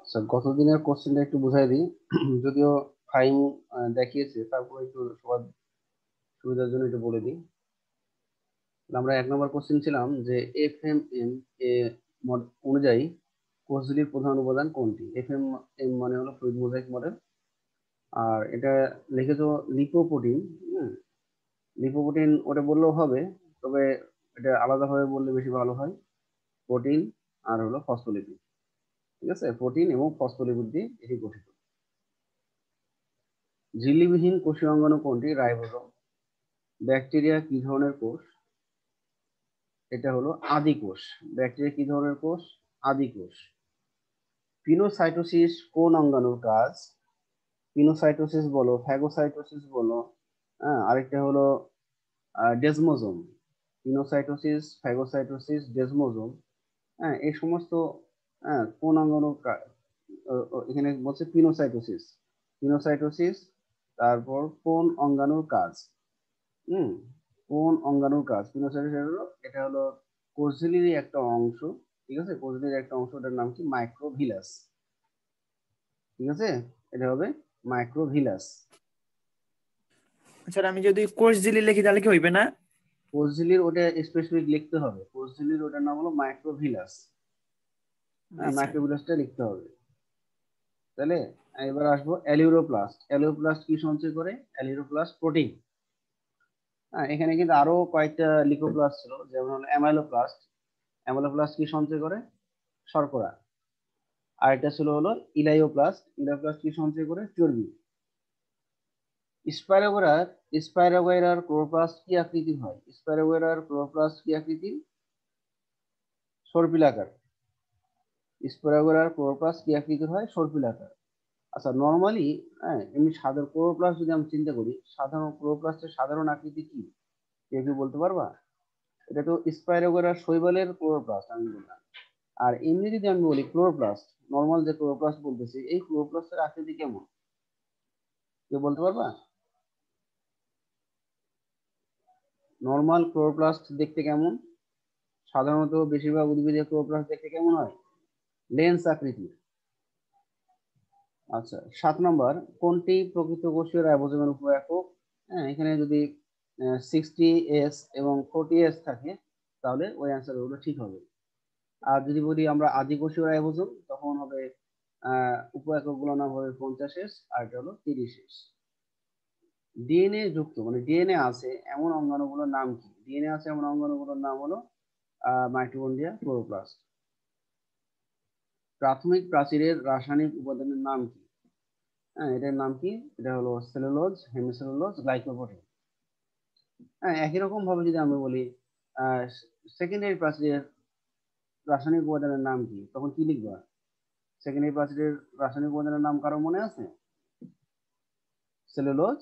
আচ্ছা, গতদিনের কোশ্চেনটা একটু বুঝাই দিই। যদিও ফাইন দেখিয়েছে, তারপরে একটু সবার সুবিধার জন্য একটু বলে দিই। আমরা 1 নম্বর কোশ্চেন ছিলাম যে এফএমএম এ অনুযায়ী কোষঝিল্লির প্রধান উপাদান কোনটি। এফএমএম মানে হলো ফ্লুইড মোজাইক মডেল, আর এটা লিখেছো লিপোপ্রোটিন। হ্যাঁ, লিপোপ্রোটিন ওটা বললেও হবে, তবে এটা আলাদাভাবে বললে বেশি ভালো হয়। প্রোটিন আর হলো ফসফোলিপিড। ঠিক আছে, প্রোটিন এবং ফসফোলিপিড দিয়ে এটি গঠিত। ঝিল্লিবিহীন কোষীয় অঙ্গাণু কোনটি। রাইবোজোম। ব্যাকটেরিয়া কি ধরনের কোষ। এটা হলো আদি কোষ। ব্যাকটেরিয়া কি ধরনের কোষ। আদি কোষ। পিনোসাইটোসিস কোন অঙ্গাণুর কাজ। পিনোসাইটোসিস বলো, ফ্যাগোসাইটোসিস বলো, হ্যাঁ, আরেকটা হলো ডেজমোজোম। পিনোসাইটোসিস, ফ্যাগোসাইটোসিস, ডেজমোজোম, হ্যাঁ, এই সমস্ত, হ্যাঁ, কোন অঙ্গাণুর এখানে বলছে পিনোসাইটোসিস। পিনোসাইটোসিস, তারপর কোন অঙ্গাণুর কাজ। হুম, কোন অঙ্গাণুর কাজ। পিনোসাইটোসিস হলো, এটা হলো কোষঝিল্লির একটা অংশ। ঠিক আছে, কোষঝিল্লির একটা অংশ, ওটার নাম কি মাইক্রোভিলাস। ঠিক আছে, এটা হবে মাইক্রোভিলাস। স্যার আমি যদি কোষ ঝিল্লি লিখি তাহলে কি হইবে না? কোষঝিল্লির ওটা স্পেসিফিক লিখতে হবে। কোষঝিল্লির ওটার নাম হলো মাইক্রোভিলাস। হ্যাঁ, মাইক্রোভিলাসটা লিখতে হবে। তাহলে এবার আসবো অ্যালিউরোপ্লাস্ট। অ্যালিউরোপ্লাস্ট কি সঞ্চয় করে। Aleuroplast protein. হ্যাঁ, এখানে কিন্তু আরো কয়েকটা লিকোপ্লাস্ট ছিল, যেমন হলো অ্যামাইলোপ্লাস্ট। অ্যামাইলোপ্লাস্ট কি সঞ্চয় করে। শর্করা। আর এটা ছিল হলো ইলাইওপ্লাস্ট। ইলাইওপ্লাস্ট কি সঞ্চয় করে। চর্বি। স্পাইরোগোরার স্পাইরোগোরার ক্লোরোপ্লাস্ট কি আকৃতির হয়। স্পাইরোগোরার ক্লোরোপ্লাস্ট কি আকৃতির। সর্পিলাকার। স্পাইরোগোরার ক্লোরোপ্লাস্ট কি আকৃতির হয়। সর্পিলাকার। আচ্ছা, নর্মালি, হ্যাঁ, এমনি সাধারণ ক্লোরোপ্লাস্ট যদি আমি চিন্তা করি, সাধারণ ক্লোরোপ্লাস্টের সাধারণ আকৃতি কি, কেউ কি বলতে পারবা। এটা তো স্পাইরোগোরার শৈবালের ক্লোরোপ্লাস্ট আমি বললাম। আর এমনি যদি আমি বলি ক্লোরোপ্লাস্ট, নর্মাল যে ক্লোরোপ্লাস্ট বলতেছি, এই ক্লোরোপ্লাস্টের আকৃতি কেমন, কেউ বলতে পারবা। নর্মাল ক্লোরোপ্লাস্ট দেখতে কেমন। সাধারণত বেশিরভাগ উদ্ভিদের ক্লোরোপ্লাস্ট দেখতে কেমন হয়। লেন্স আকৃতির। আচ্ছা, 7 নম্বর, কোনটি প্রকৃত কোষীয় রাইবোজোমের উপ-একক। হ্যাঁ, এখানে যদি 60S এবং 40S থাকে, তাহলে ওই অ্যান্সার গুলো ঠিক হবে। আর যদি বলি আমরা আদি কোষীয় রাইবোজোম, তখন হবে উপ-একক গুলো নাম হবে 50S, আর এটা হলো 30S। ডিএনএ যুক্ত মানে ডিএনএ আছে এমন অঙ্গাণুগুলোর নাম কি। ডিএনএ আছে এমন অঙ্গাণুগুলোর নাম হলো মাইটোকন্ড্রিয়া, ক্লোরোপ্লাস্ট। প্রাথমিক প্রাচীরের রাসায়নিক উপাদানের নাম কি। হ্যাঁ, এটার নাম কি। এটা হলো সেলুলোজ, হেমিসেলুলোজ, গ্লাইকোপ্রোটিন। হ্যাঁ, একই রকম ভাবে যদি আমরা বলি সেকেন্ডারি প্রাচীরের রাসায়নিক উপাদানের নাম কি, তখন কি লিখবা। সেকেন্ডারি প্রাচীরের রাসায়নিক উপাদানের নাম কারো মনে আছে। সেলুলোজ,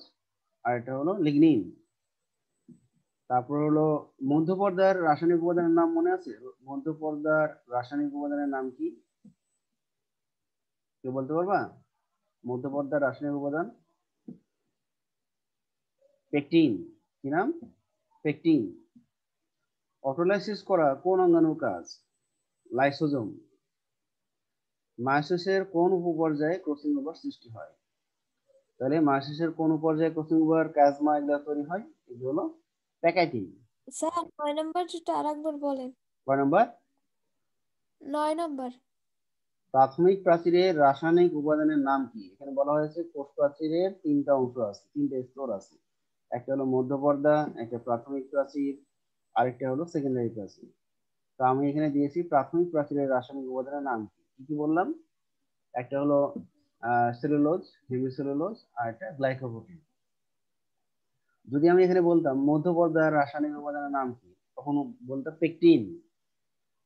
আর এটা হলো লিগনিন। তারপর হলো মধ্যপর্দার রাসায়নিক উপাদানের নাম মনে আছে। মধ্যপর্দার রাসায়নিক উপাদানের নাম কি, কেউ বলতে পারবা। মধ্যপর্দার রাসায়নিক উপাদান পেকটিন। কি নাম। পেকটিন। অটোলাইসিস করা কোন অঙ্গাণুর কাজ। লাইসোজোম। মায়োসিসের কোন উপপর্যায়ে ক্রসিং ওভার সৃষ্টি হয়। তাহলে মায়োসিসের কোন পর্যায়ে ক্রসিং ওভার, প্লাজমা এগুলো তৈরি হয়, এগুলো হলো প্যাকাইটিন। স্যার 9 নম্বর যেটা আরেকবার বলেন। কয় নম্বর। 9 নম্বর। প্রাথমিক প্রাচীরের রাসায়নিক উপাদানের নাম কি। এখানে বলা হয়েছে কোষ প্রাচীরের 3টা অংশ আছে, 3টে স্তর আছে। একটা হলো মধ্যপর্দা, একটা প্রাথমিক প্রাচীর, আরেকটা হলো সেকেন্ডারি প্রাচীর। তো আমি এখানে দিয়েছি প্রাথমিক প্রাচীরের রাসায়নিক উপাদানের নাম কি। কি কি বললাম। একটা হলো সেলুলোজ, হেমিসেলুলোজ, আর একটা গ্লাইকোপ্রোটিন। যদি আমি এখানে বলতাম মধ্যপর্দার রাসায়নিক উপাদানের নাম কি, তখন বলতাম পেকটিন।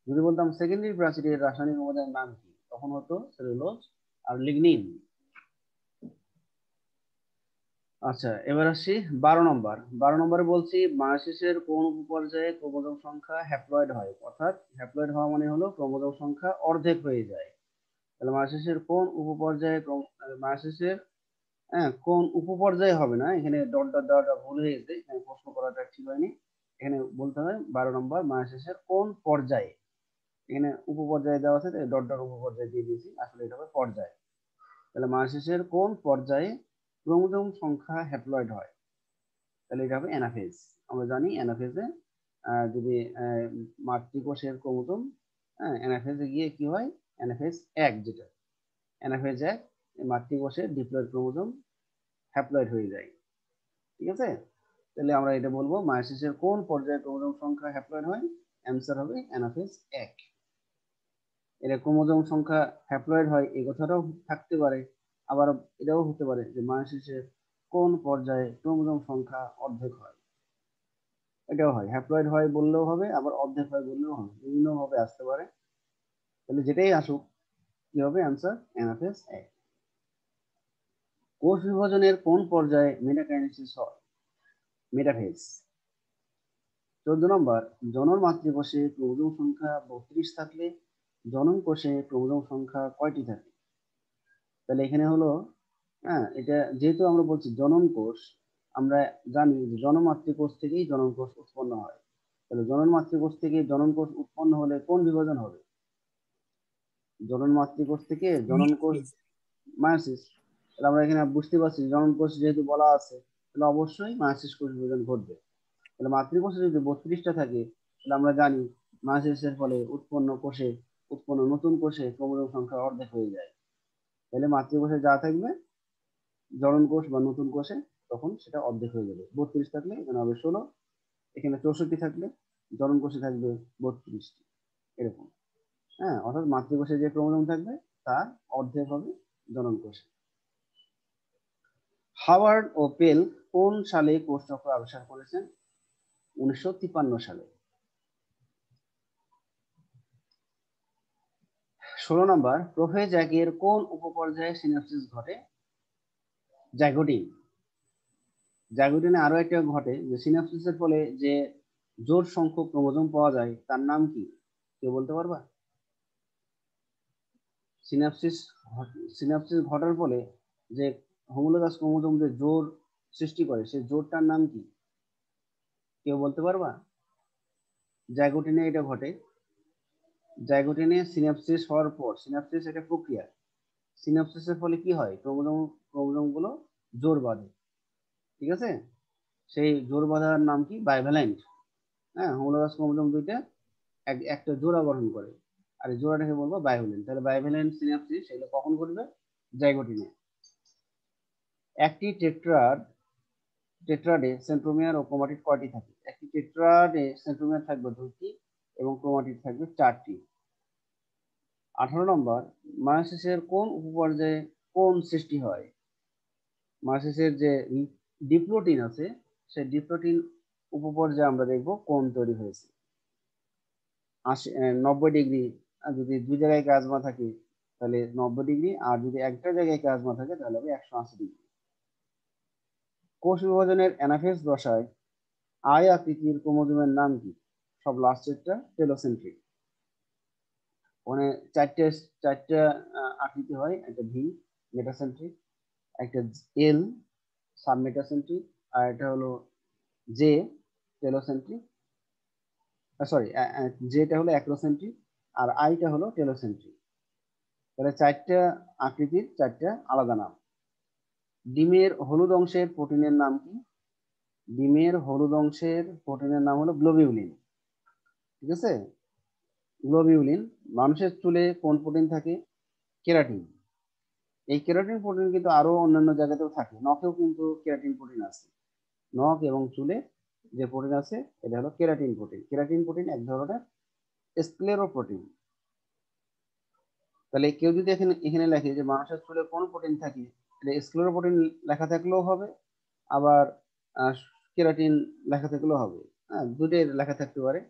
যদি বলতাম সেকেন্ডারি প্রাচীরের রাসায়নিক উপাদানের নাম কি, তখন হতো সেলুলোজ আর লিগনিন। আচ্ছা, এবার আসছি 12 নম্বর। 12 নম্বরে বলছি মায়োসিসের কোন উপপর্যায়ে ক্রোমোজোম সংখ্যা হ্যাপ্লয়েড হয়। অর্থাৎ হ্যাপ্লয়েড হওয়া মানে হলো ক্রোমোজোম সংখ্যা অর্ধেক হয়ে যায়। তাহলে মায়োসিসের কোন উপপর্যায়ে মায়োসিসের, হ্যাঁ, কোন উপপর্যায়ে হবে না, এখানে ডট ডট দেওয়াটা ভুল হয়ে গেছে, এখানে প্রশ্ন করাটা ঠিক হয়নি। এখানে বলতে হবে 12 নম্বর মায়োসিসের কোন পর্যায়ে। এখানে উপপর্যায়ে দেওয়া আছে, ডট ডট উপপর্যায়ে দিয়ে দিয়েছি, আসলে এটা হবে পর্যায়। তাহলে মাসেশের কোন পর্যায়ে ক্রোমোজোম সংখ্যা হ্যাপ্লয়েড হয়, তাহলে এটা হবে অ্যানাফেজ। আমরা জানি অ্যানাফেজে যদি মাতৃকোষের ক্রোমোজোম অ্যানাফেজে গিয়ে কি হয়, অ্যানাফেজ 1 যেটা, অ্যানাফেজ 1 মাতৃকোষের ডিপ্লয়েড ক্রোমোজোম হ্যাপ্লয়েড হয়ে যায়। ঠিক আছে, তাহলে আমরা এটা বলবো মায়োসিসের কোন পর্যায়ে ক্রোমোজোম সংখ্যা হ্যাপ্লয়েড হয়, অ্যান্সার হবে অ্যানাফেজ 1। এর ক্রোমোজোম সংখ্যা হ্যাপ্লয়েড হয় এই কথাটাও থাকতে পারে, আবার এটাও হতে পারে যে মায়োসিসের কোন পর্যায়ে ক্রোমোজোম সংখ্যা অর্ধেক হয়, এটাও হয়, হ্যাপ্লয়েড হয় বললেও হবে, আবার অর্ধেক হয় বললেও হবে, বিভিন্ন ভাবে আসতে পারে। তাহলে যেটাই আসুক কি হবে অ্যান্সার অ্যানাফেজ 1। কোষ বিভাজনের কোন পর্যায়ে মেটাকাইনেসিস হয়, মেটাফেজ। 14 নম্বর, জনন মাতৃকোষে ক্রোমোজোম সংখ্যা 32 থাকলে জনন কোষে ক্রোমোজোম সংখ্যা কয়টি থাকে। তাহলে এখানে হলো এটা যেহেতু আমরা বলছি জনন কোষ, আমরা জানি যে জনন মাতৃকোষ থেকেই জনন কোষ উৎপন্ন হয়। তাহলে জনন মাতৃকোষ থেকে জনন কোষ উৎপন্ন হলে কোন বিভাজন হবে, জনন মাতৃকোষ থেকে জনন কোষ মায়োসিস। তাহলে আমরা এখানে বুঝতে পারছি জনন কোষ যেহেতু বলা আছে, তাহলে অবশ্যই মায়োসিস কোষ বিভাজন ঘটবে। তাহলে মাতৃকোষে যদি 32টা থাকে, তাহলে আমরা জানি মায়োসিসের ফলে উৎপন্ন নতুন কোষে ক্রোমোজোম সংখ্যা অর্ধেক হয়ে যায়। তাহলে মাতৃকোষে যা থাকবে জনন কোষ বা নতুন কোষে তখন সেটা অর্ধেক হয়ে যাবে। 32 থাকলে এখানে হবে 16, এখানে 64 থাকলে জনন কোষে থাকবে 32টি, এরকম। অর্থাৎ মাতৃকোষে যে ক্রোমোজোম থাকবে তার অর্ধেক হবে জনন কোষে। হাওয়ার্ড ও পেল কোন সালে কোষচক্র আবিষ্কার করেছেন, 1953 সালে। 16 নম্বর, প্রোফেজ একের কোন উপপর্যায়ে সিনাপসিস ঘটে, জাইগোটিন। জাইগোটিনে আরো একটা ঘটে যে সিনাপসিসের ফলে যে জোড় সংখ্যক ক্রোমোজোম পাওয়া যায় তার নাম কি, কেউ বলতে পারবা। সিনাপসিস সিনাপসিস ঘটার ফলে যে হোমোলোগাস ক্রোমোজোম যে জোড় সৃষ্টি করে সেই জোড়টার নাম কি, কেউ বলতে পারবা। জাইগোটিনে এটা ঘটে। জাইগোটিনে সিনাপসিস হওয়ার পর, সিনাপসিস একটা প্রক্রিয়া, সিনাপসিসের ফলে কি হয়, ক্রোমোজোম গুলো জোড় বাঁধে। ঠিক আছে, সেই জোড় বাঁধার নাম কি, বাইভ্যালেন্ট। হোমোলোগাস ক্রোমোজোম দুইটা একটা জোড়া গঠন করে, আর এই জোড়াটাকে বলবো বাইভ্যালেন্ট। তাহলে বাইভ্যালেন্ট সিনাপসিস সেগুলো কখন ঘটবে, জাইগোটিনে। একটি টেট্রাডে সেন্ট্রোমিয়ার ও ক্রোমাটিড কয়টি থাকে, একটি টেট্রাডে সেন্ট্রোমিয়ার থাকবে 2টি এবং ক্রোমাটিড থাকবে 4টি। 18 নম্বর, মায়োসিসের কোন উপপর্যায়ে কোন সৃষ্টি হয়, মায়োসিসের যে ডিপ্লোটিন আছে সেই ডিপ্লোটিন উপপর্যায়ে আমরা দেখব কোন তৈরি হয়েছে। 90 ডিগ্রি, যদি দুই জায়গায় প্লাজমা থাকে তাহলে 90 ডিগ্রি, আর যদি একটা জায়গায় প্লাজমা থাকে তাহলে হবে 180 ডিগ্রি। কোষ বিভাজনের অ্যানাফেজ দশায় আই আকৃতির ক্রোমোজোমের নাম কি, সব লাস্টেরটা টেলোসেন্ট্রিক। মানে চারটা আকৃতি হয়, একটা ভি মেটাসেন্ট্রিক, একটা এল সাবমেটাসেন্ট্রিক, আর এটা হলো জে টেলোসেন্ট্রিক, সরি যেটা হলো অ্যাক্রোসেন্ট্রিক, আর আইটা হলো টেলোসেন্ট্রিক। তাহলে চারটা আকৃতির চারটা আলাদা নাম। ডিমের হলুদ অংশের প্রোটিনের নাম কি, ডিমের হলুদ অংশের প্রোটিনের নাম হলো গ্লোবিউলিন। ঠিক আছে, গ্লোবিউলিন। মানুষের চুলে কোন প্রোটিন থাকে, কেরাটিন। এই কেরাটিন প্রোটিন কিন্তু আরো অন্যান্য জায়গাতেও থাকে, নখেও কিন্তু কেরাটিন প্রোটিন আছে। নখ এবং চুলে যে প্রোটিন আছে এটা হলো কেরাটিন প্রোটিন। কেরাটিন প্রোটিন এক ধরনের স্ক্লেরোপ্রোটিন। তাহলে কেউ যদি এখানে লেখে যে মানুষের চুলে কোন প্রোটিন থাকে, এটা স্ক্লেরোপ্রোটিন লেখা থাকলেও হবে, আবার কেরাটিন লেখা থাকলেও হবে। দুটোই লেখা থাকতে পারে,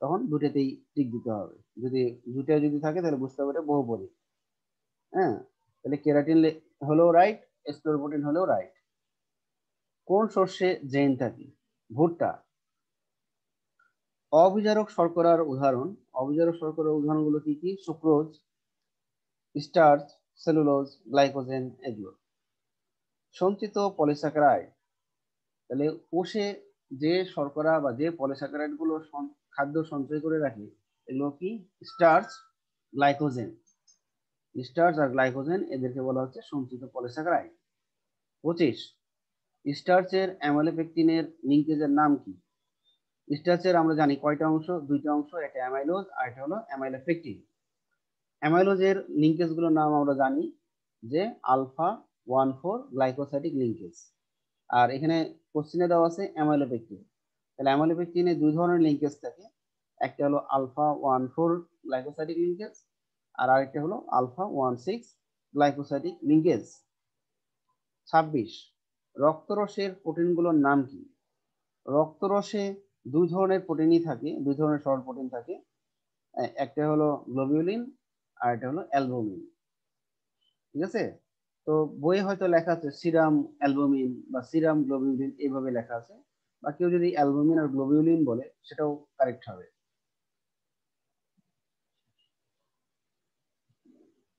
তখন দুটোতেই টিক দিতে হবে। যদি থাকে তাহলে বুঝতে হবে বহুপদী। তাহলে কেরাটিন হলেও রাইট, স্ক্লেরোপ্রোটিন হলেও রাইট। কোন শস্যে জেন থাকে, ভুট্টা। অবিজারক শর্করার উদাহরণ, অবিজারক শর্করার উদাহরণগুলো কি কি, সুক্রোজ, স্টার্চ, সেলুলোজ, গ্লাইকোজেন, এগুলো। সঞ্চিত পলিস্যাকারাইড, তাহলে কোষে যে শর্করা বা যে পলিস্যাকারাইড গুলো খাদ্য সঞ্চয় করে রাখে এগুলো কি স্টার্চ, গ্লাইকোজেন। স্টার্চ আর গ্লাইকোজেন এদেরকে বলা হচ্ছে সঞ্চিত পলিস্যাকারাইড। 25, স্টার্চের অ্যামাইলোপেকটিনের লিঙ্কেজের নাম কি? স্টার্চের আমরা জানি কয়টা অংশ, দুইটা অংশ, একটা অ্যামাইলোজ আর এটা হলো অ্যামাইলোপেকটিন। অ্যামাইলোজের লিঙ্কেজ গুলোর নাম আমরা জানি যে আলফা 1,4 গ্লাইকোসাইডিক লিঙ্কেজ। আর এখানে কোশ্চেনে দেওয়া আছে অ্যামাইলোপেকটিন। তাহলে অ্যামাইলোপেকটিনে দুই ধরনের লিঙ্কেজ থাকে, একটা হলো আলফা 1,4 গ্লাইকোসাইডিক লিঙ্কেজ আর আরেকটা হলো আলফা 1,6 গ্লাইকোসাইডিক লিঙ্কেজ। 26, রক্তরসের প্রোটিনগুলোর নাম কি? রক্তরসে দুই ধরনের প্রোটিনই থাকে, দুই ধরনের সরল প্রোটিন থাকে, একটা হলো গ্লোবিউলিন আর একটা হলো অ্যালবুমিন। ঠিক আছে, তো বইয়ে হয়তো লেখা আছে সিরাম অ্যালবুমিন বা সিরাম গ্লোবিউলিন এইভাবে লেখা আছে, বা কেউ যদি অ্যালবুমিন আর গ্লোবিউলিন বলে সেটাও কারেক্ট হবে।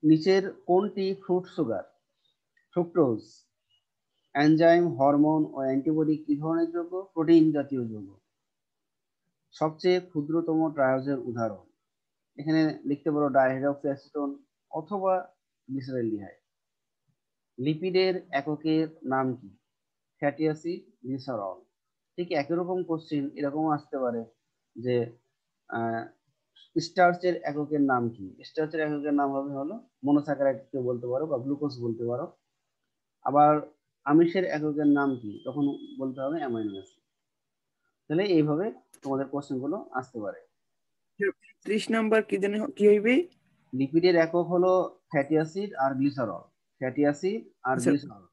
নিচের কোনটি fruit sugar? Fructose, enzyme, hormone ও অ্যান্টিবডি কি ধরনের যৌগ? প্রোটিন জাতীয় যৌগ। সবচেয়ে ক্ষুদ্রতম ট্রায়োজের উদাহরণ? এখানে লিখতে পারো ডাইহাইড্রক্সি অ্যাসিটোন অথবা গ্লিসারলডিহাইড। লিপিডের এককের নাম কি? Fatty acid, glycerol. ঠিক একই রকম কোশ্চিন এরকম আসতে পারে যে স্টার্চের এককের নাম কি? স্টার্চের এককের নাম হবে হলো মনোস্যাকারাইড কেউ বলতে পারো বা গ্লুকোজ বলতে পারো। আবার আমিষের এককের নাম কি? তখন বলতে হবে অ্যামাইনো অ্যাসিড। তাহলে এইভাবে তোমাদের কোশ্চেন গুলো আসতে পারে। 30 নাম্বার কি জানি কি হইবে? লিপিডের একক হলো ফ্যাটি অ্যাসিড আর গ্লিসারল। ফ্যাটি অ্যাসিড আর আচ্ছা, গ্লিসারল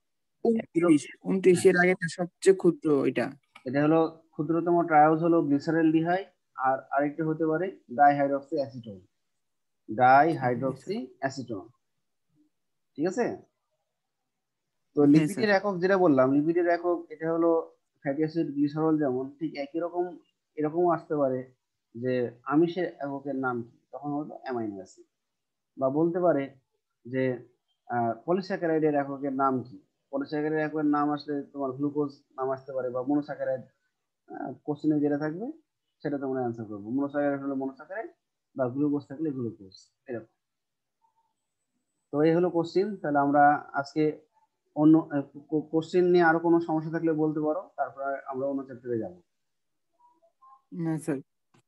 29 এর আগেটা সবচেয়ে ক্ষুদ্র এটা। এটা হলো ক্ষুদ্রতম ট্রায়োজ হলো গ্লিসারলডিহাইড আর আরেকটা হতে পারে ডাইহাইড্রক্সি অ্যাসিটোন। Dihydroxy acetone. ঠিক আছে, তো হ্যাঁ স্যার। লিপিডের একক যেটা বললাম, লিপিডের একক এটা হলো ফ্যাটি অ্যাসিড, গ্লিসারল, যেমন ঠিক একই রকম এরকমও আসতে পারে যে আমিষের এককের নাম কি? তখন হলো অ্যামাইনো অ্যাসিড। বা বলতে পারে যে পলিস্যাকারাইডের এককের নাম কি? পলিস্যাকারাইডের এককের নাম আসলে তোমার গ্লুকোজ নাম আসতে পারে, বা মনোস্যাকারাইড। কোশ্চেনে যেটা থাকবে সেটা তোমরা অ্যান্সার করবো। মনোস্যাকারাইড হলো মনোস্যাকারাইড বা গ্লুকোজ থাকলে গ্লুকোজ, এরকম। তো এই হলো কোশ্চেন। তাহলে আমরা আজকে অন্য কোশ্চেন নিয়ে আরো কোনো সমস্যা থাকলে বলতে পারো, তারপরে আমরা অন্য চ্যাপ্টারে যাব। না স্যার।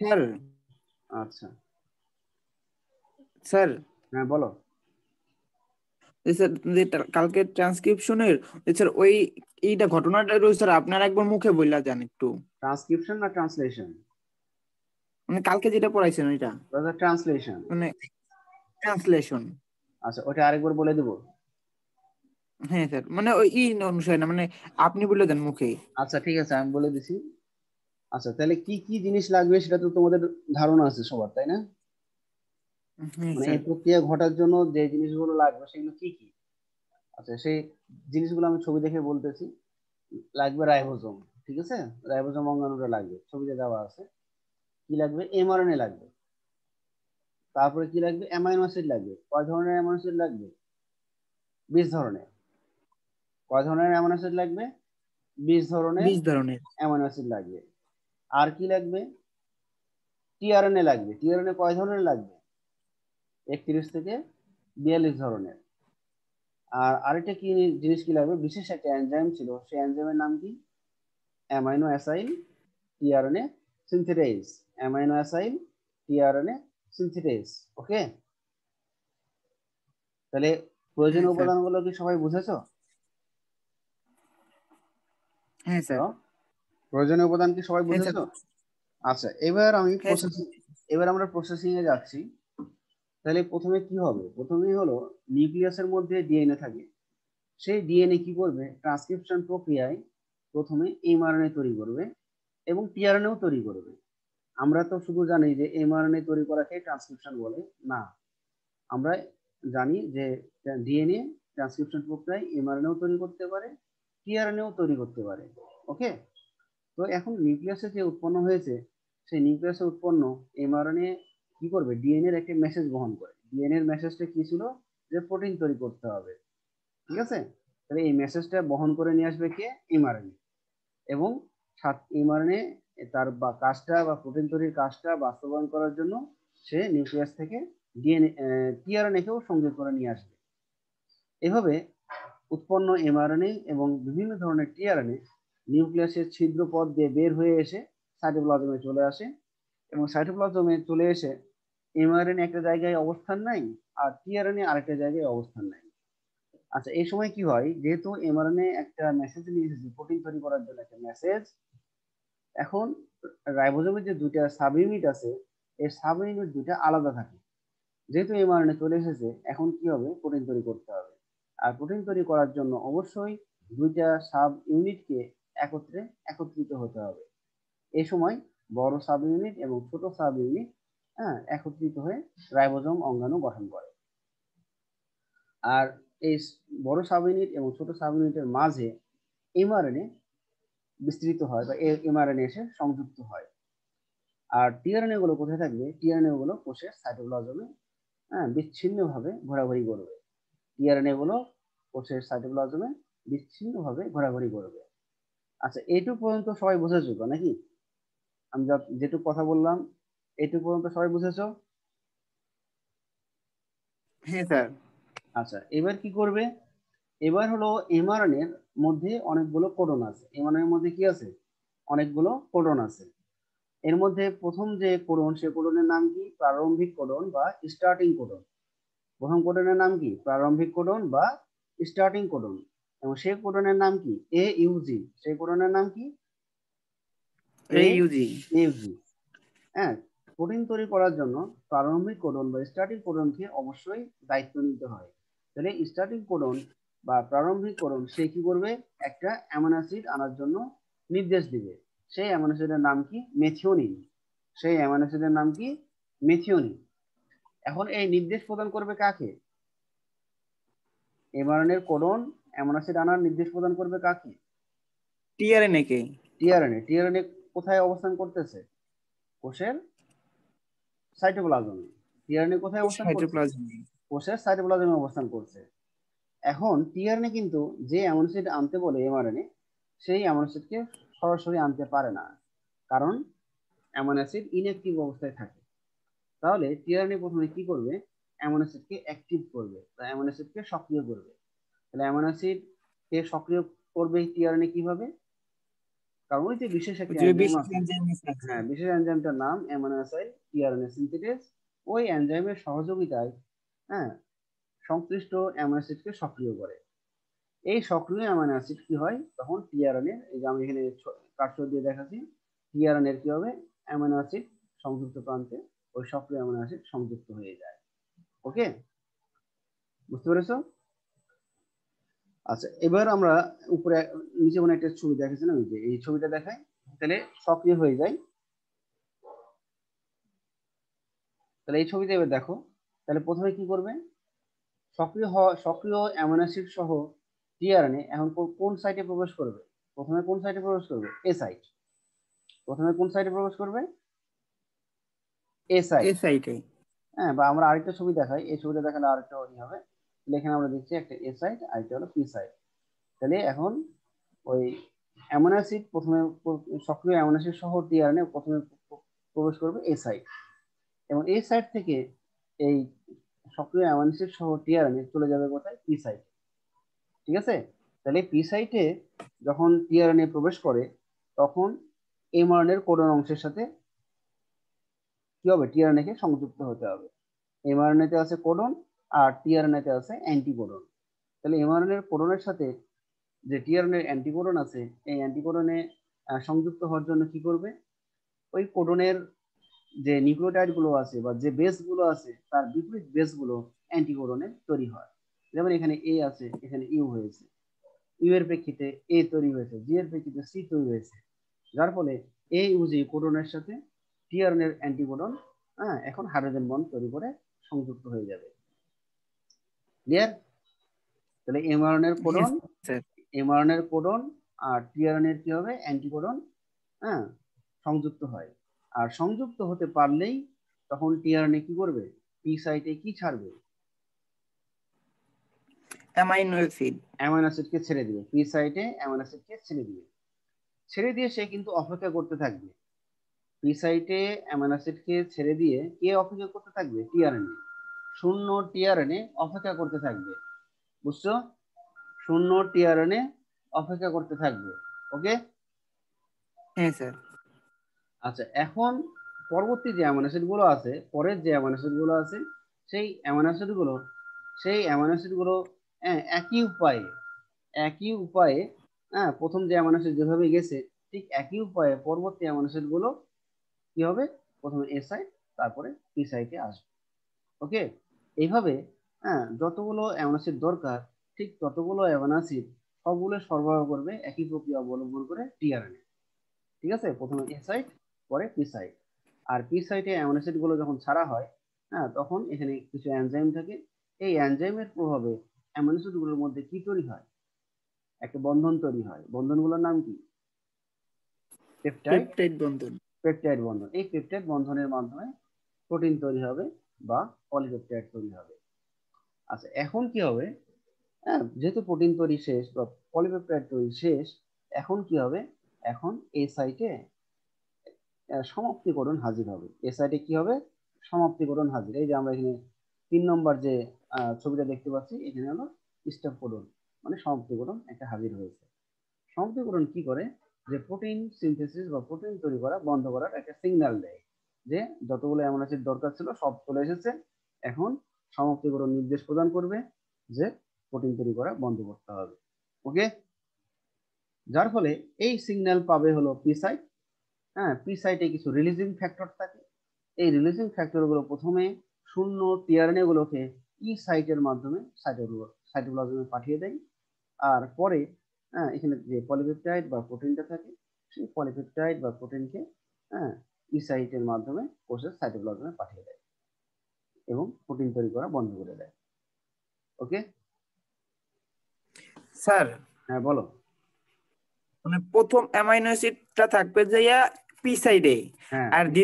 স্যার, আচ্ছা, স্যার, হ্যাঁ বলো। স্যার যে কালকে ট্রান্সক্রিপশনের স্যার ওই এইটা ঘটনাটা রয়েছে স্যার, আপনার একবার মুখে বললা যান একটু। ট্রান্সক্রিপশন না ট্রান্সলেশন? মানে কালকে যেটা পড়াইছেন ওইটা ট্রান্সলেশন। মানে ট্রান্সলেশন। আচ্ছা, ওটা আরেকবার বলে দেবো। হ্যাঁ স্যার, মানে ওই অনুসারে না, মানে আপনি বলে দেন মুখে। আচ্ছা ঠিক আছে, আমি বলে দিছি। আচ্ছা, তাহলে কি কি জিনিস লাগবে সেটা তো তোমাদের ধারণা আছে সবার, তাই না? হ্যাঁ মানে স্যার। এই প্রক্রিয়া ঘটার জন্য যে জিনিসগুলো লাগবে সেগুলো কি কি? আচ্ছা, সেই জিনিসগুলো আমি ছবি দেখে বলতেছি। লাগবে রাইবোজোম, ঠিক আছে, রাইবোজোম অঙ্গাণুটা লাগবে, ছবিতে দেওয়া আছে। কি লাগবে? এমআরএনএ লাগবে। তারপরে কি লাগবে? অ্যামাইনো অ্যাসিড লাগবে। কয় ধরনের অ্যামাইনো অ্যাসিড লাগবে? 20 ধরনের। কয় ধরনের অ্যামাইনো অ্যাসিড লাগবে? 20 ধরনের 20 ধরনের। অ্যামাইনো অ্যাসিড লাগবে। আর কি লাগবে? টিআরএনএ লাগবে। টিআরএনএ কয় ধরনের লাগবে? 31 থেকে 42 ধরনের। আর আরেকটা কি জিনিস কি লাগবে? বিশেষ একটা এনজাইম ছিল, সেই এনজাইমের নাম কি? Amino acyl tRNA synthetase. Amino acyl tRNA synthetase. Okay, তাহলে হ্যাঁ প্রয়োজনীয় স্যার। উপাদানগুলো কি সবাই বুঝেছো? হ্যাঁ স্যার। হ্যালো, প্রয়োজনীয় উপাদান কি সবাই হ্যাঁ স্যার। বুঝেছো? আচ্ছা, এবার আমি হ্যাঁ স্যার। এবার আমরা প্রসেসিং এ যাচ্ছি। তাহলে প্রথমে কি হবে? প্রথমেই হলো নিউক্লিয়াসের মধ্যে ডিএনএ থাকে। সেই ডিএনএ কি করবে? ট্রান্সক্রিপশন প্রক্রিয়ায় প্রথমে এমআরএনএ তৈরি করবে এবং টিআরএনএও তৈরি করবে। আমরা তো শুধু জানি যে এমআরএনএ তৈরি করাকে ট্রান্সক্রিপশন বলে না, আমরা জানি যে ডিএনএ ট্রান্সক্রিপশন প্রক্রিয়ায় এমআরএনএও তৈরি করতে পারে, টিআরএনএও তৈরি করতে পারে। ওকে, তো এখন নিউক্লিয়াসে যে উৎপন্ন হয়েছে, সেই নিউক্লিয়াসে উৎপন্ন এমআরএনএ কি করবে? ডিএনএ এর একটা মেসেজ বহন করে। ডিএনএ এর মেসেজটা কি ছিল? যে প্রোটিন তৈরি করতে হবে। ঠিক আছে, তাহলে এই মেসেজটা বহন করে নিয়ে আসবে কে? এমআরএনএ। এবং এমআরএনএ তার বা কাজটা বা প্রোটিন তৈরির কাজটা বাস্তবায়ন করার জন্য সে নিউক্লিয়াস থেকে ডিএনএ টিআরএনএ কেও সংযোগ করে নিয়ে আসবে। এভাবে উৎপন্ন এমআরএনএ এবং বিভিন্ন ধরনের টিআরএনএ নিউক্লিয়াসের ছিদ্রপথ দিয়ে বের হয়ে এসে সাইটোপ্লাজমে চলে আসে এবং সাইটোপ্লাজমে চলে এসে এমআরএনএ একটা জায়গায় অবস্থান নাই আর টিআরএনএ আরেকটা জায়গায় অবস্থান নাই। আচ্ছা, এই সময় কি হয়, যেহেতু এমআরএনএ একটা মেসেজ নিয়ে এসেছে প্রোটিন তৈরি করার জন্য একটা মেসেজ, এখন রাইবোজোমের যে দুইটা সাব ইউনিট আছে এই সাব ইউনিট দুইটা আলাদা থাকে। যেহেতু এমআরএনএ চলে এসেছে, এখন কি হবে, প্রোটিন তৈরি করতে হবে। আর প্রোটিন তৈরি করার জন্য অবশ্যই দুইটা সাব ইউনিটকে একত্রিত হতে হবে। এই সময় বড় সাব ইউনিট এবং ছোট সাব ইউনিট একত্রিত হয়ে রাইবোজোম অঙ্গাণু গঠন করে। আর এই বড় সাব ইউনিট এবং ছোট সাব ইউনিটের মাঝে এমআরএনএ বিস্তৃত হয় বা এমআরএনএ এসে সংযুক্ত হয়। আর টিআরএনএ গুলো কোথায় থাকবে? টিআরএনএ গুলো কোষের সাইটোপ্লাজমে বিচ্ছিন্নভাবে ঘোরাঘুরি করবে। টিআরএনএ গুলো কোষের সাইটোপ্লাজমে বিচ্ছিন্নভাবে ঘোরাঘুরি করবে। আচ্ছা, এইটুকু পর্যন্ত সবাই বুঝেছো তো নাকি? আমি যেটুকু কথা বললাম এইটুকু পর্যন্ত সবাই বুঝেছো? হ্যাঁ স্যার। আচ্ছা, এবার কি করবে? এবার হলো এমআরএনএ এর মধ্যে অনেকগুলো কোডন আছে। এমআরএনএ এর মধ্যে কি আছে? অনেকগুলো কোডন আছে। এর মধ্যে প্রথম যে কোডন, সে কোডনের নাম কি? প্রারম্ভিক কোডন বা স্টার্টিং কোডন। প্রথম কোডনের নাম কি? প্রারম্ভিক কোডন বা স্টার্টিং কোডন। এবং সেই কোডনের নাম কি? AUG। সেই কোডনের নাম কি? AUG। হ্যাঁ, প্রোটিন তৈরি করার জন্য প্রারম্ভিক কোডন বা স্টার্টিং কোডনকে অবশ্যই দায়িত্ব নিতে হয়। তাহলে স্টার্টিং কোডন বা প্রারম্ভিক কোডন সে কি করবে? একটা অ্যামিনো অ্যাসিড আনার জন্য নির্দেশ দিবে। সেই অ্যামিনো অ্যাসিডের নাম কি? মেথিওনিন। সেই অ্যামিনো অ্যাসিডের নাম কি? মেথিওনিন। এখন এই নির্দেশ প্রদান করবে কাকে? এমআরএনএ এর কোডন অ্যামিনো অ্যাসিড আনার নির্দেশ প্রদান করবে কাকে? টিআরএনএ কে। টিআরএনএ কোথায় অবস্থান করতেছে? কোষের সাইটোপ্লাজমে। টিআরএনএ কোথায় অবস্থান করছে? সাইটোপ্লাজমে। কোষের সাইটোপ্লাজমে অবস্থান করছে। এখন টিআরএনএ কিন্তু যে অ্যামিনো অ্যাসিড আনতে বলে এমআরএনএ, সেই অ্যামিনো অ্যাসিডকে সরাসরি আনতে পারে না, কারণ অ্যামিনো অ্যাসিড ইনঅ্যাক্টিভ অবস্থায় থাকে। তাহলে টিআরএনএ প্রথমে কি করবে? অ্যামিনো অ্যাসিডকে অ্যাক্টিভ করবে বা অ্যামিনো অ্যাসিডকে সক্রিয় করবে। তাহলে অ্যামিনো অ্যাসিডকে সক্রিয় করবে টিআরএনএ কিভাবে? কারণ ওই যে বিশেষ একটা এনজাইম আছে, হ্যাঁ, বিশেষ এনজাইমটার নাম অ্যামিনো অ্যাসিড টিআরএনএ সিনথেটেজ। ওই এনজাইমের সহযোগিতায় সংশ্লিষ্ট অ্যামিনো অ্যাসিডকে সক্রিয় করে। এই সক্রিয় অ্যামিনো অ্যাসিড কি হয়? তখন টিআরএনএ, এই যে আমি এখানে কার্সর দিয়ে দেখাচ্ছি, টিআরএনএ কি হবে? অ্যামিনো অ্যাসিড সংযুক্ত প্রান্তে ওই সক্রিয় অ্যামিনো অ্যাসিড সংযুক্ত হয়ে যায়। ওকে, বুঝতে পেরেছো? আচ্ছা, এবার আমরা উপরে নিচে মনে একটা ছবি দেখাচ্ছি না, যে এই ছবিটা দেখাই, তাহলে সক্রিয় হয়ে যায়। তাহলে এই ছবিতে এবার দেখো, তাহলে প্রথমে কি করবে? সক্রিয় অ্যামিনো অ্যাসিড সহ টিআরএনএ এখন কোন সাইটে প্রবেশ করবে? প্রথমে কোন সাইটে প্রবেশ করবে? এ সাইট। প্রথমে কোন সাইটে প্রবেশ করবে? এ সাইটে। হ্যাঁ, বা আমরা আরেকটা ছবি দেখাই, এই ছবিটা দেখালে আরেকটা হবে। এখানে আমরা দেখছি একটা এ সাইট, আরেকটা হলো পি সাইট। তাহলে এখন ওই অ্যামিনো অ্যাসিড প্রথমে, সক্রিয় অ্যামিনো অ্যাসিড সহ টিআরএনএ প্রথমে প্রবেশ করবে এ সাইট, এবং এই সাইট থেকে এই সক্রিয় অ্যামিনো অ্যাসিড সহ টিআরএনএ চলে যাবে কোথায়? P site. ঠিক আছে? তাহলে পি সাইটে যখন টিআরএনএ প্রবেশ করে, তখন এমআরএনএ এর কোডন অংশের সাথে কি হবে? টিআরএনএ কে সংযুক্ত হতে হবে। এমআরএনএ তে আছে কোডন আর টিআরএনএ তে আছে অ্যান্টিকোডন। তাহলে এমআরএনএ এর কোডনের সাথে যে টিআরএনএ এর অ্যান্টিকোডন আছে, এই অ্যান্টিকোডনে সংযুক্ত হওয়ার জন্য কি করবে? ওই কোডনের যে নিউক্লিওটাইড গুলো আছে বা যে বেস গুলো আছে, তার বিপরীত বেস গুলো অ্যান্টিকোডনে তৈরি হয়। যেমন এখানে এ আছে, এখানে ইউ হয়েছে, ইউ এর প্রেক্ষিতে এ তৈরি হয়েছে, জি এর প্রেক্ষিতে সি তৈরি হয়েছে, যার ফলে এ ইউজি কোডনের সাথে টিআরএনএ এর অ্যান্টিকোডন এখন হাইড্রোজেন বন্ড তৈরি করে সংযুক্ত হয়ে যাবে। ক্লিয়ার? তাহলে এমআরএনএ এর কোডন আর টিআরএনএ এর কি হবে? অ্যান্টিকোডন সংযুক্ত হয়। আর সংযুক্ত হতে পারলেই তখন টিআরএনএ কি করবে? পি সাইটে কি ছাড়বে? অ্যামাইনো অ্যাসিডকে ছেড়ে দিবে। পি সাইটে অ্যামাইনো অ্যাসিডকে ছেড়ে দিবে। ছেড়ে দিয়ে সে কিন্তু অপেক্ষা করতে থাকবে। পি সাইটে অ্যামাইনো অ্যাসিডকে ছেড়ে দিয়ে কে অপেক্ষা করতে থাকবে? টিআরএনএ। শূন্য টিআরএনএ অপেক্ষা করতে থাকবে, বুঝছো? শূন্য টিআরএনএ অপেক্ষা করতে থাকবে। ওকে, হ্যাঁ স্যার। আচ্ছা, এখন পরবর্তী যে অ্যামাইনো অ্যাসিড গুলো আছে, পরের যে অ্যামাইনো অ্যাসিড গুলো আছে, সেই অ্যামাইনো অ্যাসিড গুলো একই উপায়ে প্রথম যে অ্যামাইনো অ্যাসিড যেভাবে গেছে, ঠিক একই উপায়ে পরবর্তী অ্যামাইনো অ্যাসিড গুলো কি হবে? প্রথমে এ সাইট, তারপরে পি সাইটে আসবে। ওকে, এইভাবে যতগুলো অ্যামাইনো অ্যাসিড দরকার, ঠিক ততগুলো অ্যামাইনো অ্যাসিড সবগুলো সরবরাহ করবে একই প্রক্রিয়া অবলম্বন করে টিআরএনএ। ঠিক আছে, প্রথমে এ সাইট, পরে পি সাইট। আর পি সাইটে অ্যামাইনো অ্যাসিড গুলো যখন ছাড়া হয়, তখন এখানে কিছু এনজাইম থাকে। এই এনজাইমের প্রভাবে অ্যামাইনো অ্যাসিড গুলোর মধ্যে কি তৈরি হয়? একটা বন্ধন তৈরি হয়। বন্ধনগুলোর নাম কি? পেপটাইড পেপটাইড বন্ধন। পেপটাইড বন্ধন। এই পেপটাইড বন্ধনের মাধ্যমে প্রোটিন তৈরি হবে বা পলিপেপটাইড তৈরি হবে। আচ্ছা, এখন কি হবে? যেহেতু প্রোটিন তৈরি শেষ বা পলিপেপটাইড তৈরি শেষ, এখন কি হবে? এখন এই সাইটে সমাপ্তিকরণ হাজির হবে। এই সাইটে কি হবে? সমাপ্তিকরণ হাজির। এই যে আমরা এখানে 3 নম্বর যে ছবিটা দেখতে পাচ্ছি, এখানে হলো স্টপ কোডন, মানে সমাপ্তিকরণ একটা হাজির হয়েছে। সমাপ্তিকরণ কি করে? যে প্রোটিন সিনথেসিস বা প্রোটিন তৈরি করা বন্ধ করার একটা সিগন্যাল দেয়, যে যতগুলো অ্যামাইনো অ্যাসিড দরকার ছিল সব চলে এসেছে, এখন সমাপ্তিকরণ নির্দেশ প্রদান করবে যে প্রোটিন তৈরি করা বন্ধ করতে হবে। ওকে, যার ফলে এই সিগন্যাল পাবে হলো পি সাইট। পি সাইটে কিছু রিলিজিং ফ্যাক্টর থাকে। এই রিলিজিং ফ্যাক্টর গুলো প্রথমে শূন্য টিআরএনএ গুলোকে ই সাইটের মাধ্যমে সাইটোপ্লাজমে পাঠিয়ে দেয়। আর পরে এখানে যে পলিপেপটাইড বা প্রোটিনটা থাকে, সেই পলিপেপটাইড বা প্রোটিনকে ই সাইটের মাধ্যমে কোষের সাইটোপ্লাজমে পাঠিয়ে দেয় এবং প্রোটিন তৈরি করা বন্ধ করে দেয়। ওকে স্যার, হ্যাঁ বলো। মানে প্রথম অ্যামাইনো অ্যাসিডটা থাকবে যাইয়া পি সাইডে, হ্যাঁ, আর পি সাইটে।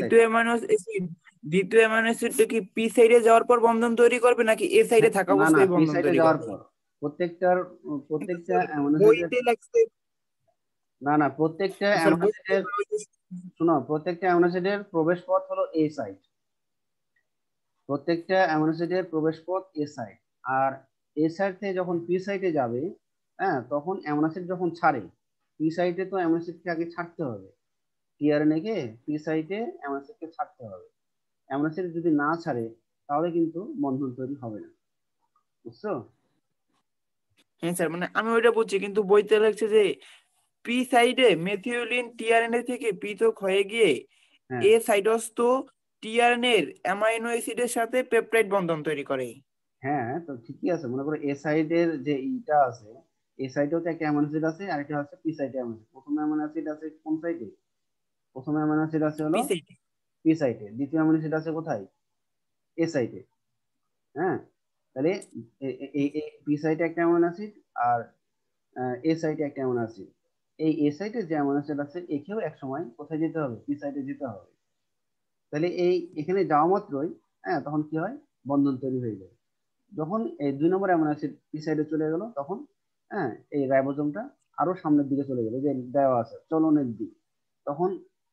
দ্বিতীয় অ্যামাইনো অ্যাসিডটা কি পি সাইডে যাওয়ার পর বন্ধন তৈরি করবে নাকি এ সাইডে থাকা না না, অবস্থায় পি বন্ধন সাইটে তৈরি যাওয়ার করবে? পর কিন্তু প্রত্যেকটা স্যার অ্যামাইনো অ্যাসিডের, বইতে লাগছে। না না, প্রত্যেকটা স্যার অ্যামাইনো বইতে অ্যাসিডের, শোনো, প্রত্যেকটা অ্যামাইনো অ্যাসিডের প্রবেশ পথ হলো এ সাইট। প্রত্যেকটা অ্যামাইনো অ্যাসিডের প্রবেশ পথ এ সাইট। আর এ সাইট থেকে যখন পি সাইটে যাবে, তখন অ্যামাইনো অ্যাসিড যখন ছাড়ে, পি সাইটে তো অ্যামাইনো অ্যাসিডকে আগে ছাড়তে হবে। টিআরএনএ কে পি সাইটে অ্যামাইনো অ্যাসিডকে ছাড়তে হবে। অ্যামাইনো অ্যাসিড যদি না ছাড়ে, তাহলে কিন্তু বন্ধন তৈরি হবে না, বুঝছো? হ্যাঁ স্যার, মানে আমি ওইটা বুঝছি, কিন্তু বইতে লাগছে যে পি সাইডে মেথিওলিন টিআরএনএ থেকে পৃথক হয়ে গিয়ে হ্যাঁ এ সাইটোসিস টিআরএনএ এর অ্যামাইনো অ্যাসিডের সাথে পেপটাইড বন্ধন তৈরি করে। হ্যাঁ, তো ঠিকই আছে। মনে করো এ সাইডের যে ইটা আছে, এ সাইডেও তো একটা অ্যামাইনো অ্যাসিড আছে, আর একটা হচ্ছে পি সাইডে অ্যামাইনো অ্যাসিড। প্রথম অ্যামাইনো অ্যাসিড আছে কোন সাইডে? প্রথম অ্যামাইনো অ্যাসিড আছে হলো পি সাইডে। পি সাইডে। দ্বিতীয় অ্যামাইনো অ্যাসিড আছে কোথায়? এ সাইডে। হ্যাঁ, তাহলে এই পি সাইটে একটা অ্যামাইনো অ্যাসিড, আর এ সাইটে একটা অ্যামাইনো অ্যাসিড। এই এ সাইটে যে অ্যামাইনো অ্যাসিড আছে, একেও এক সময় কোথায় যেতে হবে? পি সাইটে যেতে হবে। তাহলে এই এখানে যাওয়া মাত্রই তখন কি হয়? বন্ধন তৈরি হয়ে যায়। যখন এই 2 নম্বর অ্যামাইনো অ্যাসিড পি সাইডে চলে গেল, তখন এই রাইবোজোমটা আরো সামনের দিকে চলে গেল, যে দেওয়া আছে চলনের দিক। তখন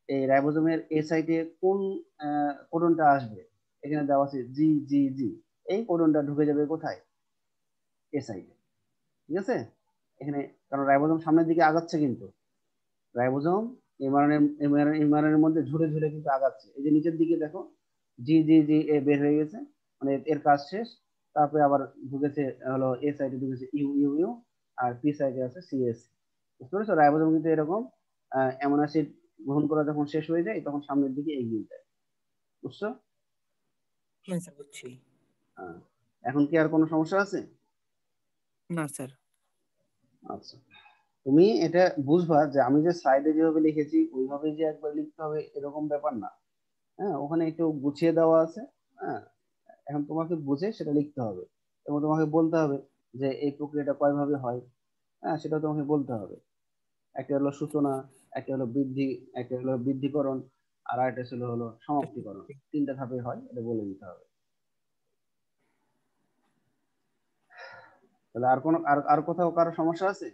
এই রাইবোজোমের এ সাইটে কোন কোডনটা আসবে? এখানে দেওয়া আছে জি জি জি। এই কোডনটা ঢুকে যাবে কোথায়? এ সাইটে। ঠিক আছে, এখানে, কারণ রাইবোজোম সামনের দিকে আগাচ্ছে, কিন্তু রাইবোজোম এমআরএনএর মধ্যে ঝুলে ঝুলে কিন্তু আগাচ্ছে। এই যে নিচের দিকে দেখো, জি জি জি এ বের হয়ে গেছে, মানে এর কাজ শেষ। তারপরে আবার ঢুকেছে হলো এ সাইডে ঢুকেছে ইউ ইউ ইউ, আর পি সাইডে আছে সিএস। বুঝতে পেরেছো? রাইবোজোম কিন্তু এরকম অ্যামাইনো অ্যাসিড গ্রহণ করা যখন শেষ হয়ে যায়, তখন সামনের দিকে এগিয়ে যায়। বুঝছো? হ্যাঁ স্যার বুঝছি। আহ, এখন কি আর কোনো সমস্যা আছে? না স্যার। আচ্ছা, তুমি এটা বুঝবা যে আমি যে স্লাইডে যেভাবে লিখেছি ওইভাবে যে একবার লিখতে হবে এরকম ব্যাপার না। ওখানে একটু গুছিয়ে দেওয়া আছে। হ্যাঁ, এখন তোমাকে বুঝে সেটা লিখতে হবে, এবং তোমাকে বলতে হবে যে এই প্রক্রিয়াটা কয়ভাবে হয়। সেটা তোমাকে বলতে হবে। একটা হলো সূচনা, একটা হলো বৃদ্ধি, একটা হলো বৃদ্ধিকরণ, আর একটা ছিল হলো সমাপ্তিকরণ। 3টা ধাপে হয়, এটা বলে দিতে হবে। তাহলে আর কোনো আর কোথাও কারো সমস্যা আছে?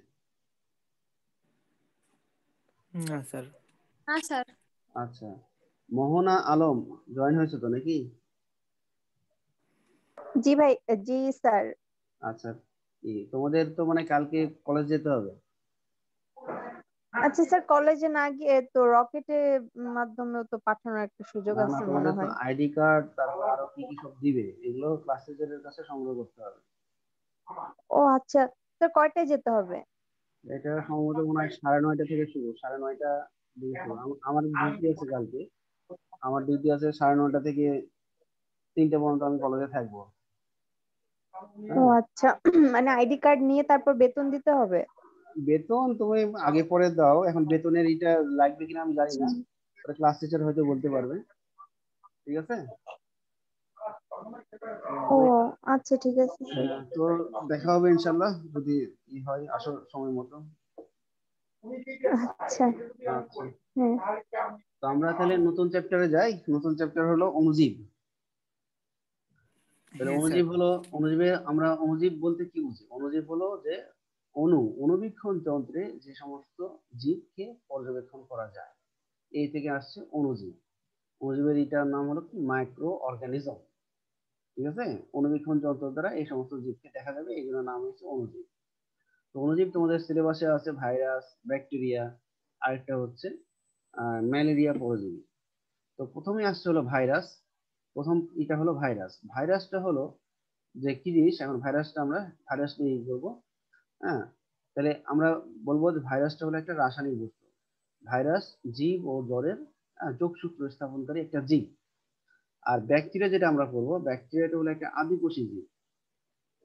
না স্যার। না স্যার। আচ্ছা, মোহনা আলম জয়েন হয়েছে তো নাকি? জি ভাই, জি স্যার। আচ্ছা, তোমাদের তো মানে কালকে কলেজ যেতে হবে। আচ্ছা স্যার, কলেজে না গিয়ে তো রকেটের মাধ্যমেও তো পাঠানোর একটা সুযোগ না না, আছে মনে তোমাদের তো হয়। আইডি কার্ড, তারপর আরো কি কি সব দিবে, এগুলো ক্লাস টিচারের কাছে সংগ্রহ করতে হবে। ও আচ্ছা স্যার, কয়টায় যেতে হবে? এটা সম্ভবত মনে হয় 9:30 থেকে শুরু, 9:30 দিকে শুরু। আমার ডিউটি আছে কালকে, আমার ডিউটি আছে 9:30 থেকে 3টে পর্যন্ত আমি কলেজে থাকবো। ও হ্যাঁ, আচ্ছা, মানে আইডি কার্ড নিয়ে তারপর বেতন দিতে হবে? বেতন তুমি আগে পরে দাও, এখন বেতনের এটা লাগবে কিনা আমি জানি আচ্ছা। না, ওটা ক্লাস টিচার হয়তো বলতে পারবে। ঠিক আছে। ও তো আচ্ছা, ঠিক আছে। তো দেখা হবে ইনশাল্লাহ, যদি ই হয় আসো সময় মতো। আচ্ছা। আচ্ছা, হ্যাঁ। তো আমরা তাহলে নতুন চ্যাপ্টারে যাই। নতুন চ্যাপ্টার হলো অণুজীব। তাহলে হ্যাঁ স্যার। অণুজীবে আমরা অণুজীব বলতে কি বুঝি? অণুজীব হলো যে অণুবীক্ষণ যন্ত্রে যে সমস্ত জীবকে পর্যবেক্ষণ করা যায়, এই থেকে আসছে অণুজীব। অণুজীবের এটার নাম হলো কি, মাইক্রো অর্গানিজম। ঠিক আছে, অণুবীক্ষণ যন্ত্র দ্বারা এই সমস্ত জীবকে দেখা যাবে, এগুলোর নাম হচ্ছে অণুজীব। তো অণুজীব তোমাদের সিলেবাসে আছে ভাইরাস, ব্যাকটেরিয়া, আরেকটা হচ্ছে ম্যালেরিয়া পরজীবী। তো প্রথমে আসছে হলো ভাইরাস। প্রথম এটা হলো ভাইরাস। ভাইরাসটা হলো যে কি জিনিস, এখন ভাইরাসটা আমরা ভাইরাস নিয়ে বলবো। হ্যাঁ, তাহলে আমরা বলবো যে ভাইরাসটা হলো একটা রাসায়নিক বস্তু। ভাইরাস জীব ও জ্বরের যোগসূত্র স্থাপনকারী একটা জীব। আর ব্যাকটেরিয়া যেটা আমরা করবো, ব্যাকটেরিয়াটা হলো একটা আদিকোষী জীব।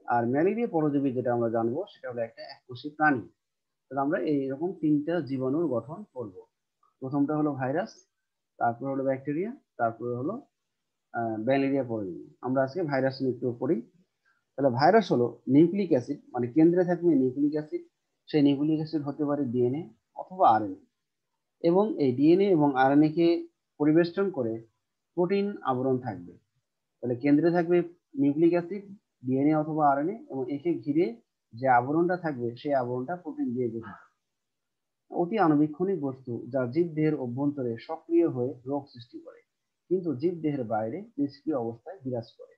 আর ম্যালেরিয়া পরজীবী যেটা আমরা জানবো, সেটা হলো একটা এককোষী প্রাণী। তাহলে আমরা এইরকম 3টা জীবাণুর গঠন করব। প্রথমটা হলো ভাইরাস, তারপর হলো ব্যাকটেরিয়া, তারপরে হলো ম্যালেরিয়া পরজীবী। আমরা আজকে ভাইরাস নিয়ে একটু পড়ি। তাহলে ভাইরাস হলো নিউক্লিক অ্যাসিড, মানে কেন্দ্রে থাকবে নিউক্লিক অ্যাসিড। সেই নিউক্লিক অ্যাসিড হতে পারে ডিএনএ অথবা আরএনএ, এবং এই ডিএনএ এবং আরএনএ কে পরিবেষ্টন করে প্রোটিন আবরণ থাকবে। তাহলে কেন্দ্রে থাকবে নিউক্লিক অ্যাসিড, ডিএনএ অথবা আরএনএ, এবং একে ঘিরে যে আবরণটা থাকবে সেই আবরণটা প্রোটিন দিয়ে গঠিত। অতি আণুবীক্ষণিক বস্তু যা জীবদেহের অভ্যন্তরে সক্রিয় হয়ে রোগ সৃষ্টি করে, কিন্তু জীবদেহের বাইরে নিষ্ক্রিয় অবস্থায় বিরাজ করে।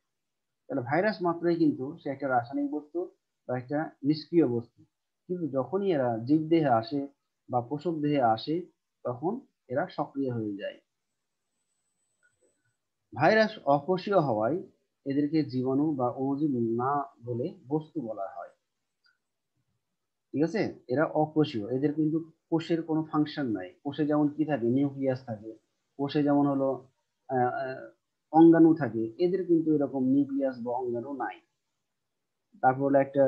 তাহলে ভাইরাস মাত্রই কিন্তু সে একটা রাসায়নিক বস্তু বা একটা নিষ্ক্রিয় বস্তু, কিন্তু যখনই এরা জীবদেহে আসে বা পশু দেহে আসে, তখন এরা সক্রিয় হয়ে যায়। ভাইরাস অকোষীয় হওয়ায় এদেরকে জীবাণু বা অণুজীব না বলে বস্তু বলা হয়। ঠিক আছে, এরা অকোষীয়, এদের কিন্তু কোষের কোনো ফাংশন নাই। কোষে যেমন কি থাকে, নিউক্লিয়াস থাকে। কোষে যেমন হলো আহ, আহ, অঙ্গাণু থাকে, এদের কিন্তু এরকম নিউক্লিয়াস বা অঙ্গাণু নাই। তারপর হলো একটা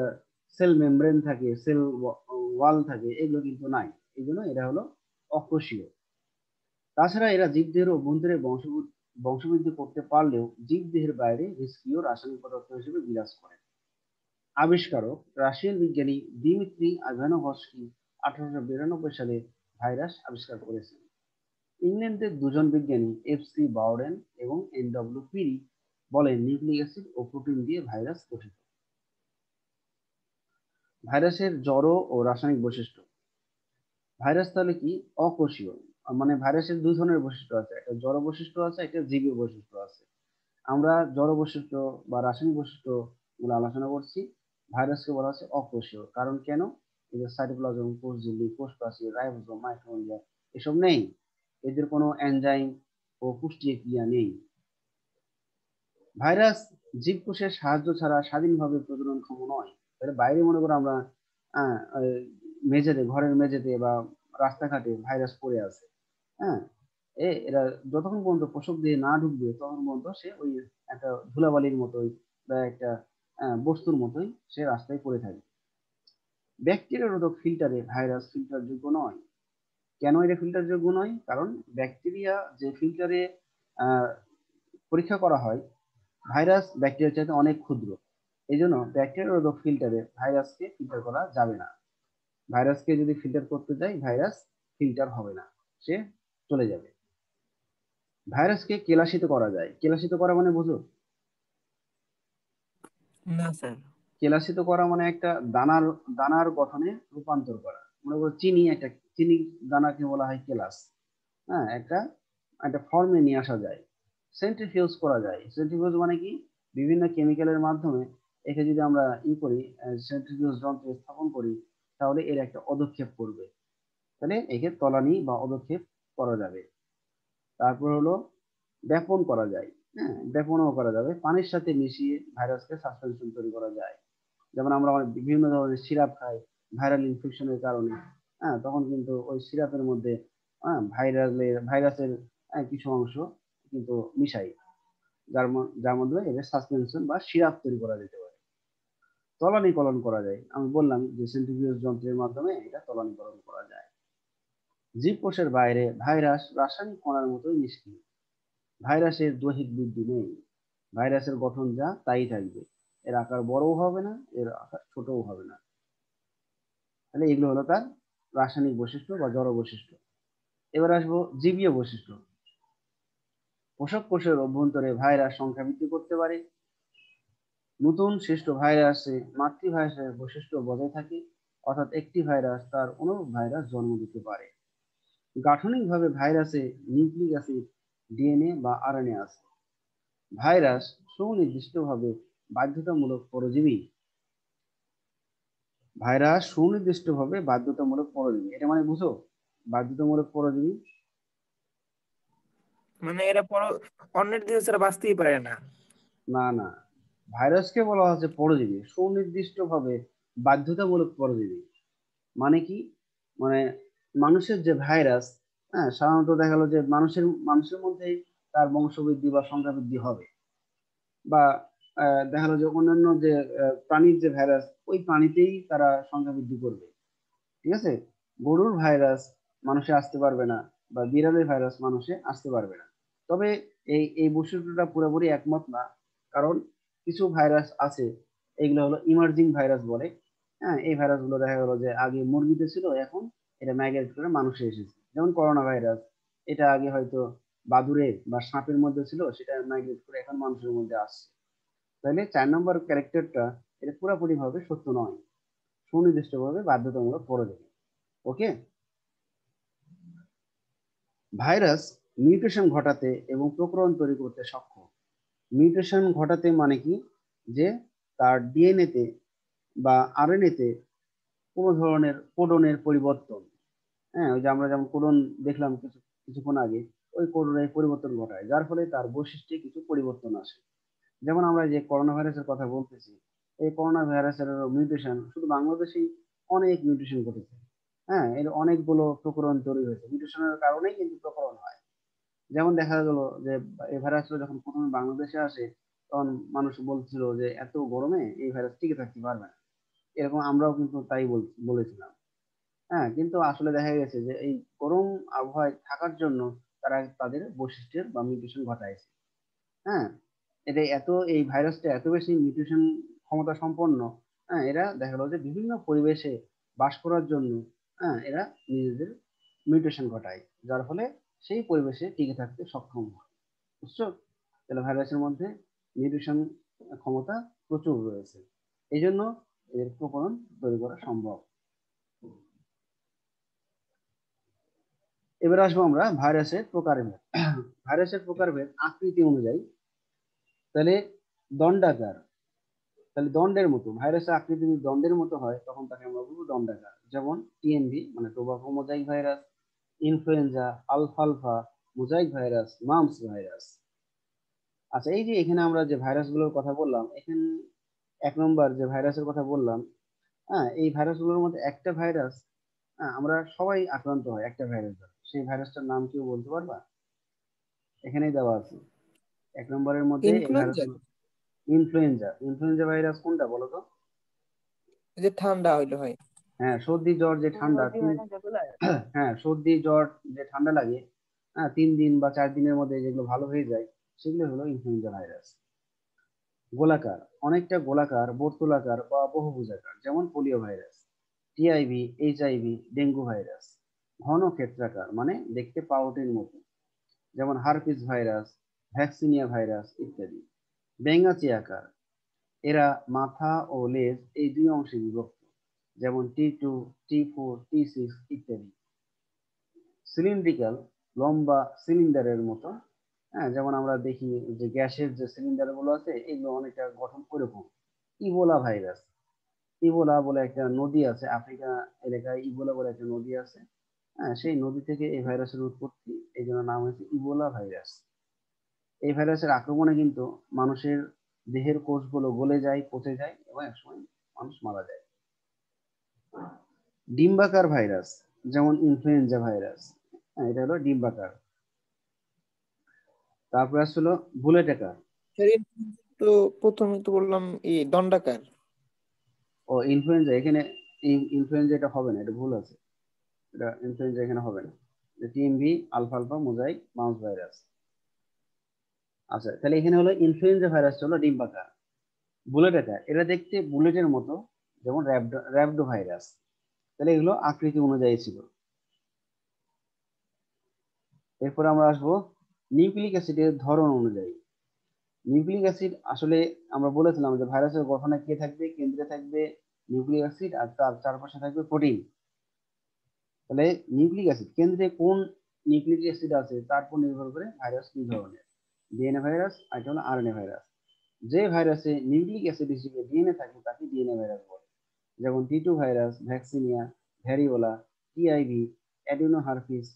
সেল মেমব্রেন থাকে, সেল ওয়াল থাকে, এগুলো কিন্তু নাই। এই জন্য এরা হলো অকোষীয়। তাছাড়া এরা জীবদেহের অভ্যন্তরে বংশবৃদ্ধি করতে পারলেও জীবদেহের বাইরে নিষ্ক্রিয় রাসায়নিক পদার্থ হিসেবে বিরাজ করে। আবিষ্কারক রাশিয়ান বিজ্ঞানী দিমিত্রি ইভানোভস্কি 1892 সালে ভাইরাস আবিষ্কার করেছেন। ইংল্যান্ডের দুজন বিজ্ঞানী এফ.সি. বাউডেন এবং এন.ডব্লিউ. পিরি বলেন নিউক্লিক অ্যাসিড ও প্রোটিন দিয়ে ভাইরাস গঠিত। ভাইরাসের জড় ও রাসায়নিক বৈশিষ্ট্য। ভাইরাস তাহলে কি, অকোষীয়। মানে ভাইরাসের দুই ধরনের বৈশিষ্ট্য আছে, একটা জড় বৈশিষ্ট্য আছে, একটা জীবীয় বৈশিষ্ট্য আছে। আমরা জড় বৈশিষ্ট্য বা রাসায়নিক বৈশিষ্ট্য গুলো আলোচনা করছি। ভাইরাসকে বলা হচ্ছে অকোষীয়, কারণ কেন? এদের সাইটোপ্লাজম, কোষঝিল্লি, কোষপ্রাচীর, রাইবোসোম, মাইটোকন্ড্রিয়া এসব নেই। এদের কোনো এনজাইম ও পুষ্টি ক্রিয়া নেই। ভাইরাস জীবকোষের সাহায্য ছাড়া স্বাধীনভাবে প্রজননক্ষম নয়। তাহলে বাইরে মনে করো আমরা মেঝেতে, ঘরের মেঝেতে বা রাস্তাঘাটে ভাইরাস পড়ে আছে। হ্যাঁ, এরা যতক্ষণ পর্যন্ত পোষক দিয়ে না ঢুকবে, ততক্ষণ পর্যন্ত সে ওই একটা ধুলাবালির মতোই বা একটা বস্তুর মতোই সে রাস্তায় পড়ে থাকে। ব্যাকটেরিয়া রোধক ফিল্টারে ভাইরাস ফিল্টার যোগ্য নয়। কেন এটা ফিল্টার যোগ্য নয়? কারণ ব্যাকটেরিয়া যে ফিল্টারে পরীক্ষা করা হয়, ভাইরাস ব্যাকটেরিয়ার চাইতে অনেক ক্ষুদ্র। এই জন্য ব্যাকটেরিয়া রোধক ফিল্টারে ভাইরাসকে ফিল্টার করা যাবে না। ভাইরাসকে যদি ফিল্টার করতে যাই, ভাইরাস ফিল্টার হবে না, সে চলে যাবে। ভাইরাসকে কেলাসিত করা যায়। কেলাসিত করা মানে বুঝো? না স্যার। কেলাসিত করা মানে একটা দানার দানার গঠনে রূপান্তর করা। মনে করো চিনি, একটা চিনি দানাকে বলা হয় কেলাস। হ্যাঁ, একটা একটা ফর্মে নিয়ে আসা যায়, সেন্ট্রিফিউজ করা যায়। সেন্ট্রিফিউজ মানে কি, বিভিন্ন কেমিক্যালের মাধ্যমে একে যদি আমরা করি, সেন্ট্রিফিউজ যন্ত্রে স্থাপন করি, তাহলে এর একটা অদক্ষেপ করবে, তাহলে একে তলানি বা অদক্ষেপ করা যাবে। তারপর হলো ব্যাপন করা যায়। হ্যাঁ, ব্যাপনও করা যাবে, পানির সাথে মিশিয়ে ভাইরাসকে সাসপেনশন তৈরি করা যায়। যেমন আমরা বিভিন্ন ধরনের সিরাপ খাই ভাইরাল ইনফেকশনের কারণে, হ্যাঁ, তখন কিন্তু ওই সিরাপের মধ্যে ভাইরাসের কিছু অংশ কিন্তু মিশাই, যার মাধ্যমে এদের সাসপেনশন বা সিরাপ তৈরি করা যেতে পারে। তলানিকরণ করা যায়, আমি বললাম যে সেন্ট্রিফিউজ যন্ত্রের মাধ্যমে এটা তলানিকরণ করা যায়। জীবকোষের বাইরে ভাইরাস রাসায়নিক কণার মতোই নিষ্ক্রিয়। ভাইরাসের দৈহিক বৃদ্ধি নেই, ভাইরাসের গঠন যা তাই থাকবে, এর আকার বড়ও হবে না, এর আকার ছোটও হবে না। তাহলে এগুলো হলো তার রাসায়নিক বৈশিষ্ট্য বা জড় বৈশিষ্ট্য। এবার আসবো জীবীয় বৈশিষ্ট্য। পোষক কোষের অভ্যন্তরে ভাইরাস সংখ্যা বৃদ্ধি করতে পারে। নতুন সৃষ্ট ভাইরাসে মাতৃভাইরাসের বৈশিষ্ট্য বজায় থাকে, অর্থাৎ একটি ভাইরাস তার অনুরূপ ভাইরাস জন্ম দিতে পারে। গাঠনিকভাবে ভাইরাসে নিউক্লিক অ্যাসিড, ডিএনএ বা আরএনএ আছে। ভাইরাস সুনির্দিষ্টভাবে বাধ্যতামূলক পরজীবী। ভাইরাস সুনির্দিষ্টভাবে বাধ্যতামূলক পরজীবী, এটা মানে বুঝো বাধ্যতামূলক পরজীবী মানে এরা অন্যের দেহে ছাড়া বাঁচতেই পারে না। না না, ভাইরাসকে বলা হচ্ছে পরজীবী, সুনির্দিষ্টভাবে বাধ্যতামূলক পরজীবী। মানে কি, মানে মানুষের যে ভাইরাস, হ্যাঁ, সাধারণত দেখা গেল যে মানুষের মধ্যেই তার বংশবৃদ্ধি বা সংখ্যা বৃদ্ধি হবে, বা দেখা গেলো যে অন্যান্য যে প্রাণীর যে ভাইরাস, ওই প্রাণীতেই তারা সংখ্যা বৃদ্ধি করবে। ঠিক আছে, গরুর ভাইরাস মানুষে আসতে পারবে না, বা বিড়ালের ভাইরাস মানুষে আসতে পারবে না। তবে এই বৈশিষ্ট্যটা পুরোপুরি একমত না, কারণ কিছু ভাইরাস আছে, এগুলো হলো ইমার্জিং ভাইরাস বলে। হ্যাঁ, এই ভাইরাসগুলো দেখা গেলো যে আগে মুরগিতে ছিল, এখন এটা মাইগ্রেট করে মানুষে এসেছে। যেমন করোনা ভাইরাস, এটা আগে হয়তো বাদুড়ে বা সাপের মধ্যে ছিল, সেটা মাইগ্রেট করে এখন মানুষের মধ্যে আসছে। তাহলে 4 নম্বর ক্যারেক্টারটা এটা পুরোপুরি ভাবে সত্য নয়, সুনির্দিষ্টভাবে বাধ্যতামূলক করে দেবে। ওকে, ভাইরাস মিউটেশন ঘটাতে এবং প্রকরণ তৈরি করতে সক্ষম। মিউটেশন ঘটাতে মানে কি, যে তার ডিএনএ তে বা আরএনএ তে কোনো ধরনের কোডনের পরিবর্তন, হ্যাঁ, ওই যে আমরা যেমন কোডন দেখলাম কিছুক্ষণ আগে, ওই কোডনের পরিবর্তন ঘটায়, যার ফলে তার বৈশিষ্ট্যে কিছু পরিবর্তন আসে। যেমন আমরা যে করোনা ভাইরাসের কথা বলতেছি, এই করোনা ভাইরাসের মিউটেশন শুধু বাংলাদেশেই অনেক মিউটেশন ঘটেছে। হ্যাঁ, এর অনেকগুলো প্রকরণ তৈরি হয়েছে, মিউটেশনের কারণেই কিন্তু প্রকরণ হয়। যেমন দেখা গেল যে এই ভাইরাসটা যখন প্রথমে বাংলাদেশে আসে, তখন মানুষ বলছিল যে এত গরমে এই ভাইরাস টিকে থাকতে পারবে না, এরকম আমরাও কিন্তু তাই বলেছিলাম। হ্যাঁ, কিন্তু আসলে দেখা গেছে যে এই গরম আবহাওয়ায় থাকার জন্য তারা তাদের বৈশিষ্ট্যের বা মিউটেশন ঘটাইছে। হ্যাঁ, এই ভাইরাসটা এত বেশি মিউটেশন ক্ষমতা সম্পন্ন। হ্যাঁ, এরা দেখা গেল যে বিভিন্ন পরিবেশে বাস করার জন্য, হ্যাঁ, এরা নিজেদের মিউটেশন ঘটায়, যার ফলে সেই পরিবেশে টিকে থাকতে সক্ষম হয়। বুঝছো? তাহলে ভাইরাসের মধ্যে মিউটেশন ক্ষমতা প্রচুর রয়েছে, এই জন্য এর প্রকরণ তৈরি করা সম্ভব। এবার আসবো আমরা ভাইরাসের প্রকারভেদ। ভাইরাসের প্রকারভেদ আকৃতি অনুযায়ী। তাহলে দণ্ডাকার, তাহলে দণ্ডের মতো, ভাইরাসের আকৃতি যদি দণ্ডের মতো হয় তখন তাকে আমরা বলবো দণ্ডাকার। যেমন টিএনভি মানে টোবাকো মোজাইক ভাইরাস, ইনফ্লুয়েঞ্জা, আলফালফা মোজাইক ভাইরাস, মাম্পস ভাইরাস। আচ্ছা, এই যে এখানে আমরা যে ভাইরাসগুলোর কথা বললাম, এখানে 1 নম্বর যে ভাইরাসের কথা বললাম, হ্যাঁ, এই ভাইরাসগুলোর মধ্যে একটা ভাইরাস, হ্যাঁ, আমরা সবাই আক্রান্ত হয় একটা ভাইরাস দ্বারা, সেই ভাইরাসটার নাম কেউ বলতে পারবা? এখানেই দেওয়া আছে 1 নম্বরের মধ্যে এই ইনফ্লুয়েঞ্জা, ভাইরাসগুলো। ইনফ্লুয়েঞ্জা, ইনফ্লুয়েঞ্জা ভাইরাস কোনটা বলো তো? যে ঠান্ডা হইলে হয়। হ্যাঁ, সর্দি জ্বর যে ঠান্ডা হ্যাঁ, সর্দি জ্বর যে ঠান্ডা লাগে, হ্যাঁ, 3 দিন বা 4 দিনের মধ্যে যেগুলো ভালো হয়ে যায়, সেগুলো হলো ইনফ্লুয়েঞ্জা ভাইরাস। গোলাকার, অনেকটা গোলাকার, বর্তুলাকার বা বহুভুজাকার, যেমন polio virus, TIV, HIV, dengue virus. ঘন ক্ষেত্রাকার মানে দেখতে পাউটের মতো, যেমন হারপিস ভাইরাস, ভ্যাকসিনিয়া ভাইরাস ইত্যাদি। ব্যাঙাচি আকার, এরা মাথা ও লেজ এই 2 অংশে বিভক্ত, যেমন T2, T4, T6 ইত্যাদি। সিলিন্ড্রিক্যাল, লম্বা সিলিন্ডারের মতো। হ্যাঁ, যেমন আমরা দেখি যে গ্যাসের যে সিলিন্ডার গুলো আছে এগুলো অনেকটা গঠন ওরকম। ইবোলা ভাইরাস, ইবোলা বলে একটা নদী আছে আফ্রিকা এলাকায়, ইবোলা বলে একটা নদী আছে। হ্যাঁ, সেই নদী থেকে এই ভাইরাসের উৎপত্তি, এই জন্য নাম হয়েছে ইবোলা ভাইরাস। এই ভাইরাসের আক্রমণে কিন্তু মানুষের দেহের কোষগুলো গলে যায়, পচে যায় এবং একসময় মানুষ মারা যায়। ডিম্বাকার ভাইরাস, যেমন ইনফ্লুয়েঞ্জা ভাইরাস, হ্যাঁ, এটা হলো ডিম্বাকার। তারপর আসলো বুলেট আকার। তো প্রথমে তো বললাম দণ্ডাকার। ও ইনফ্লুয়েঞ্জা, এখানে ইনফ্লুয়েঞ্জা এটা হবে না, এটা ভুল আছে, এটা ইনফ্লুয়েঞ্জা এখানে হবে না, টিএমভি আলফা আলফা মোজাইক মাউস ভাইরাস। আচ্ছা, তাহলে এখানে হলো ইনফ্লুয়েঞ্জা ভাইরাসটা হলো ডিম্বাকার। বুলেট আকার, এটা দেখতে বুলেটের মতো, যেমন র্যাবডো ভাইরাস। তাহলে এগুলো আকৃতি অনুযায়ী ছিল। এরপর আমরা আসবো নিউক্লিক অ্যাসিডের ধরন অনুযায়ী। নিউক্লিক অ্যাসিড আসলে আমরা বলেছিলাম যে ভাইরাসের গঠনে কে থাকবে, কেন্দ্রে থাকবে নিউক্লিক অ্যাসিড আর তার চারপাশে থাকবে প্রোটিন। তাহলে নিউক্লিক অ্যাসিড কেন্দ্রে কোন নিউক্লিক অ্যাসিড আছে তার উপর নির্ভর করে ভাইরাস কি ধরনের, ডিএনএ ভাইরাস আর এটা হলো আরএনএ ভাইরাস। যে ভাইরাসে নিউক্লিক অ্যাসিড হিসেবে ডিএনএ থাকে তাকে ডিএনএ ভাইরাস বলে, যেমন টি2 virus, vaccinia, variola, TIV, adeno herpes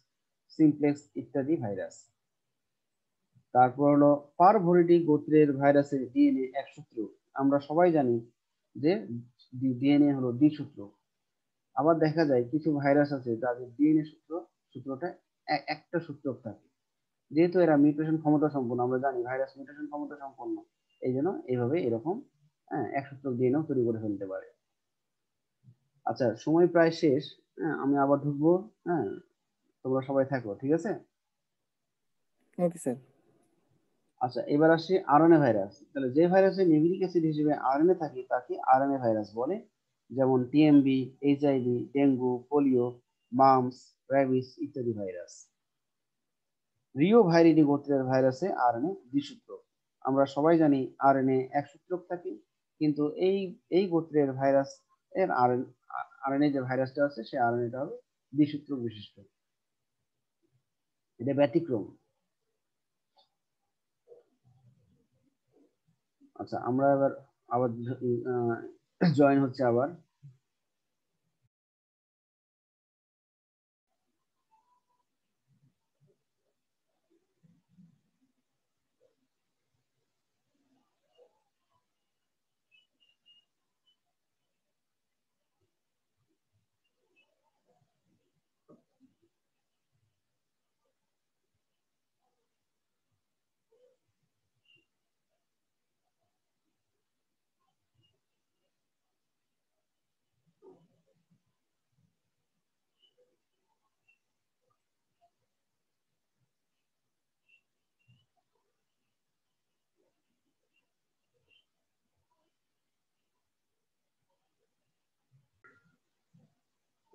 simplex ইত্যাদি ভাইরাস। তারপর হলো পারভোরিটিক গোত্রের ভাইরাসের ডিএনএ এক সূত্র। আমরা সবাই জানি যে ডিএনএ হলো দ্বিসূত্র। আবার দেখা যায় কিছু ভাইরাস আছে যাদের ডিএনএ সূত্রটা একটা সূত্র থাকে। যেহেতু এরা মিউটেশন ক্ষমতা সম্পন্ন, আমরা জানি ভাইরাস মিউটেশন ক্ষমতা সম্পন্ন, এই জন্য এইভাবে এরকম এক সূত্র ডিএনএ তৈরি করে ফেলতে পারে। আচ্ছা, সময় প্রায় শেষ, হ্যাঁ, আমি আবার ঢুকবো। হ্যাঁ, তোমরা সবাই থাকো, ঠিক আছে? Okay sir. আচ্ছা, এবার আসি আরএনএ ভাইরাস। তাহলে যে ভাইরাসে নিউক্লিক অ্যাসিড হিসেবে আরএনএ থাকে তাকে আরএনএ ভাইরাস বলে, যেমন TMB, HIV, dengue, polio, mum's, rabies ইত্যাদি ভাইরাস। রিও ভাইরিডি গোত্রের ভাইরাসে আরএনএ দ্বিসূত্র। আমরা সবাই জানি আরএনএ এক সূত্রক থাকে, কিন্তু এই গোত্রের ভাইরাস এর আরএনএ যে ভাইরাসটা আছে সে আরএনএটা হবে দ্বিসূত্রক বিশিষ্ট। এটা ব্যতিক্রম। আচ্ছা, আমরা এবার আবার জয়েন হচ্ছে আবার।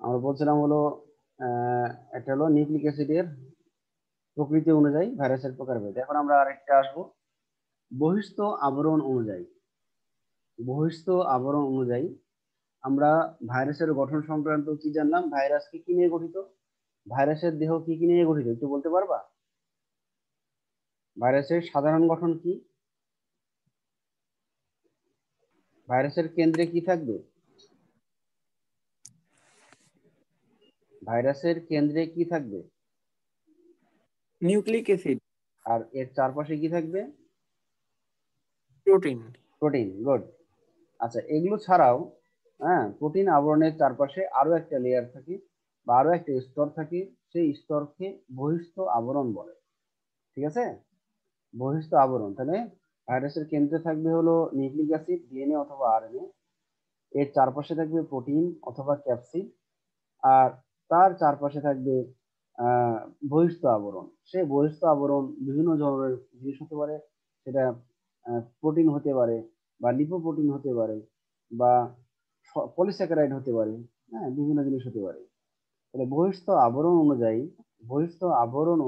আমরা বলছিলাম হলো একটা হলো নিউক্লিক অ্যাসিডের প্রকৃতি অনুযায়ী ভাইরাসের প্রকারভেদ। এখন আমরা আরেকটা আসবো বহিস্থ আবরণ অনুযায়ী। বহিস্থ আবরণ অনুযায়ী আমরা ভাইরাসের গঠন সংক্রান্ত কি জানলাম, ভাইরাস কি কি নিয়ে গঠিত, ভাইরাসের দেহ কি কি নিয়ে গঠিত একটু বলতে পারবা? ভাইরাসের সাধারণ গঠন কি? ভাইরাসের কেন্দ্রে কি থাকবে? ভাইরাসের কেন্দ্রে কি থাকবে? Nucleic acid. আর এর চারপাশে কি থাকবে? প্রোটিন। Protein, good. আচ্ছা, এগুলো ছাড়াও হ্যাঁ, প্রোটিন আবরণের চারপাশে আরো একটা লেয়ার থাকে বা আরো একটা স্তর থাকে, সেই স্তরকে বহিস্থ আবরণ বলে, ঠিক আছে? বহিস্থ আবরণ। তাহলে ভাইরাসের কেন্দ্রে থাকবে হলো নিউক্লিক অ্যাসিড, ডিএনএ অথবা আরএনএ, এর চারপাশে থাকবে প্রোটিন অথবা ক্যাপসিড, আর তার চারপাশে থাকবে আহ বহিস্থ আবরণ। সেই বহিস্থ আবরণ বিভিন্ন ধরনের জিনিস হতে পারে, সেটা প্রোটিন হতে পারে বা লিপোপ্রোটিন হতে পারে বা পলিস্যাকারাইড হতে পারে, হ্যাঁ, বিভিন্ন জিনিস হতে পারে। তাহলে বহিস্থ আবরণ